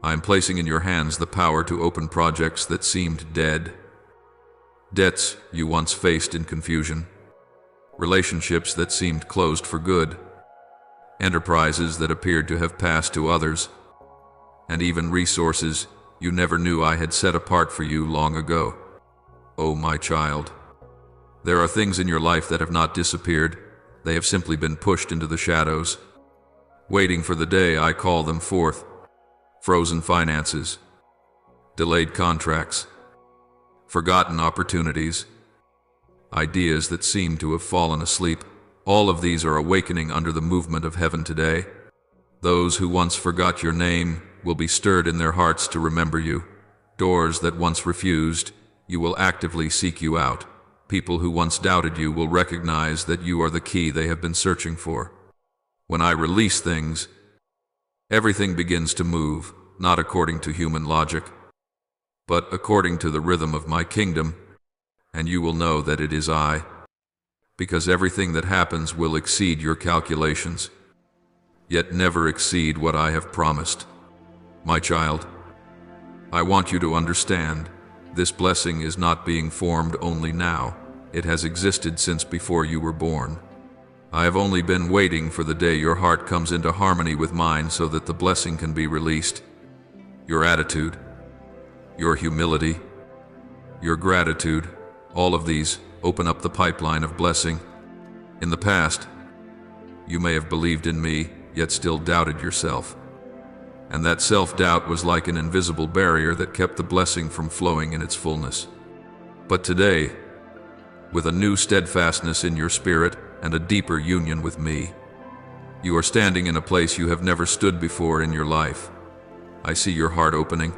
I am placing in your hands the power to open projects that seemed dead, debts you once faced in confusion, relationships that seemed closed for good, enterprises that appeared to have passed to others, and even resources you never knew I had set apart for you long ago. Oh, my child, there are things in your life that have not disappeared. They have simply been pushed into the shadows, waiting for the day I call them forth. Frozen finances, delayed contracts, forgotten opportunities, ideas that seem to have fallen asleep. All of these are awakening under the movement of heaven today. Those who once forgot your name will be stirred in their hearts to remember you. Doors that once refused, you will actively seek you out. People who once doubted you will recognize that you are the key they have been searching for. When I release things, everything begins to move, not according to human logic, but according to the rhythm of my kingdom, and you will know that it is I, because everything that happens will exceed your calculations, yet never exceed what I have promised. My child, I want you to understand, this blessing is not being formed only now. It has existed since before you were born. I have only been waiting for the day your heart comes into harmony with mine so that the blessing can be released. Your attitude, your humility, your gratitude, all of these open up the pipeline of blessing. In the past, you may have believed in me, yet still doubted yourself. And that self-doubt was like an invisible barrier that kept the blessing from flowing in its fullness. But today, with a new steadfastness in your spirit and a deeper union with me, you are standing in a place you have never stood before in your life. I see your heart opening.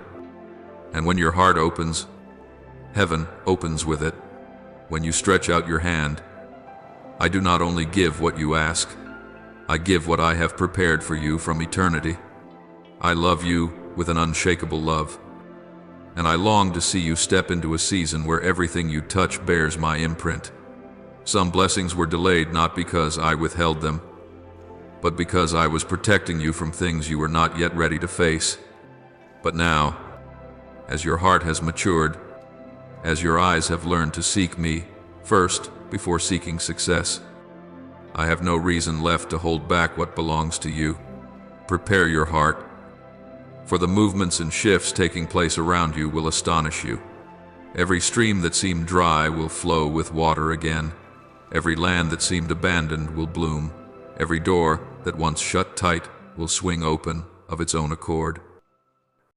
And when your heart opens, heaven opens with it. When you stretch out your hand, I do not only give what you ask, I give what I have prepared for you from eternity. I love you with an unshakable love, and I long to see you step into a season where everything you touch bears my imprint. Some blessings were delayed not because I withheld them, but because I was protecting you from things you were not yet ready to face. But now, as your heart has matured, as your eyes have learned to seek me first before seeking success, I have no reason left to hold back what belongs to you. Prepare your heart, for the movements and shifts taking place around you will astonish you. Every stream that seemed dry will flow with water again. Every land that seemed abandoned will bloom. Every door that once shut tight will swing open of its own accord.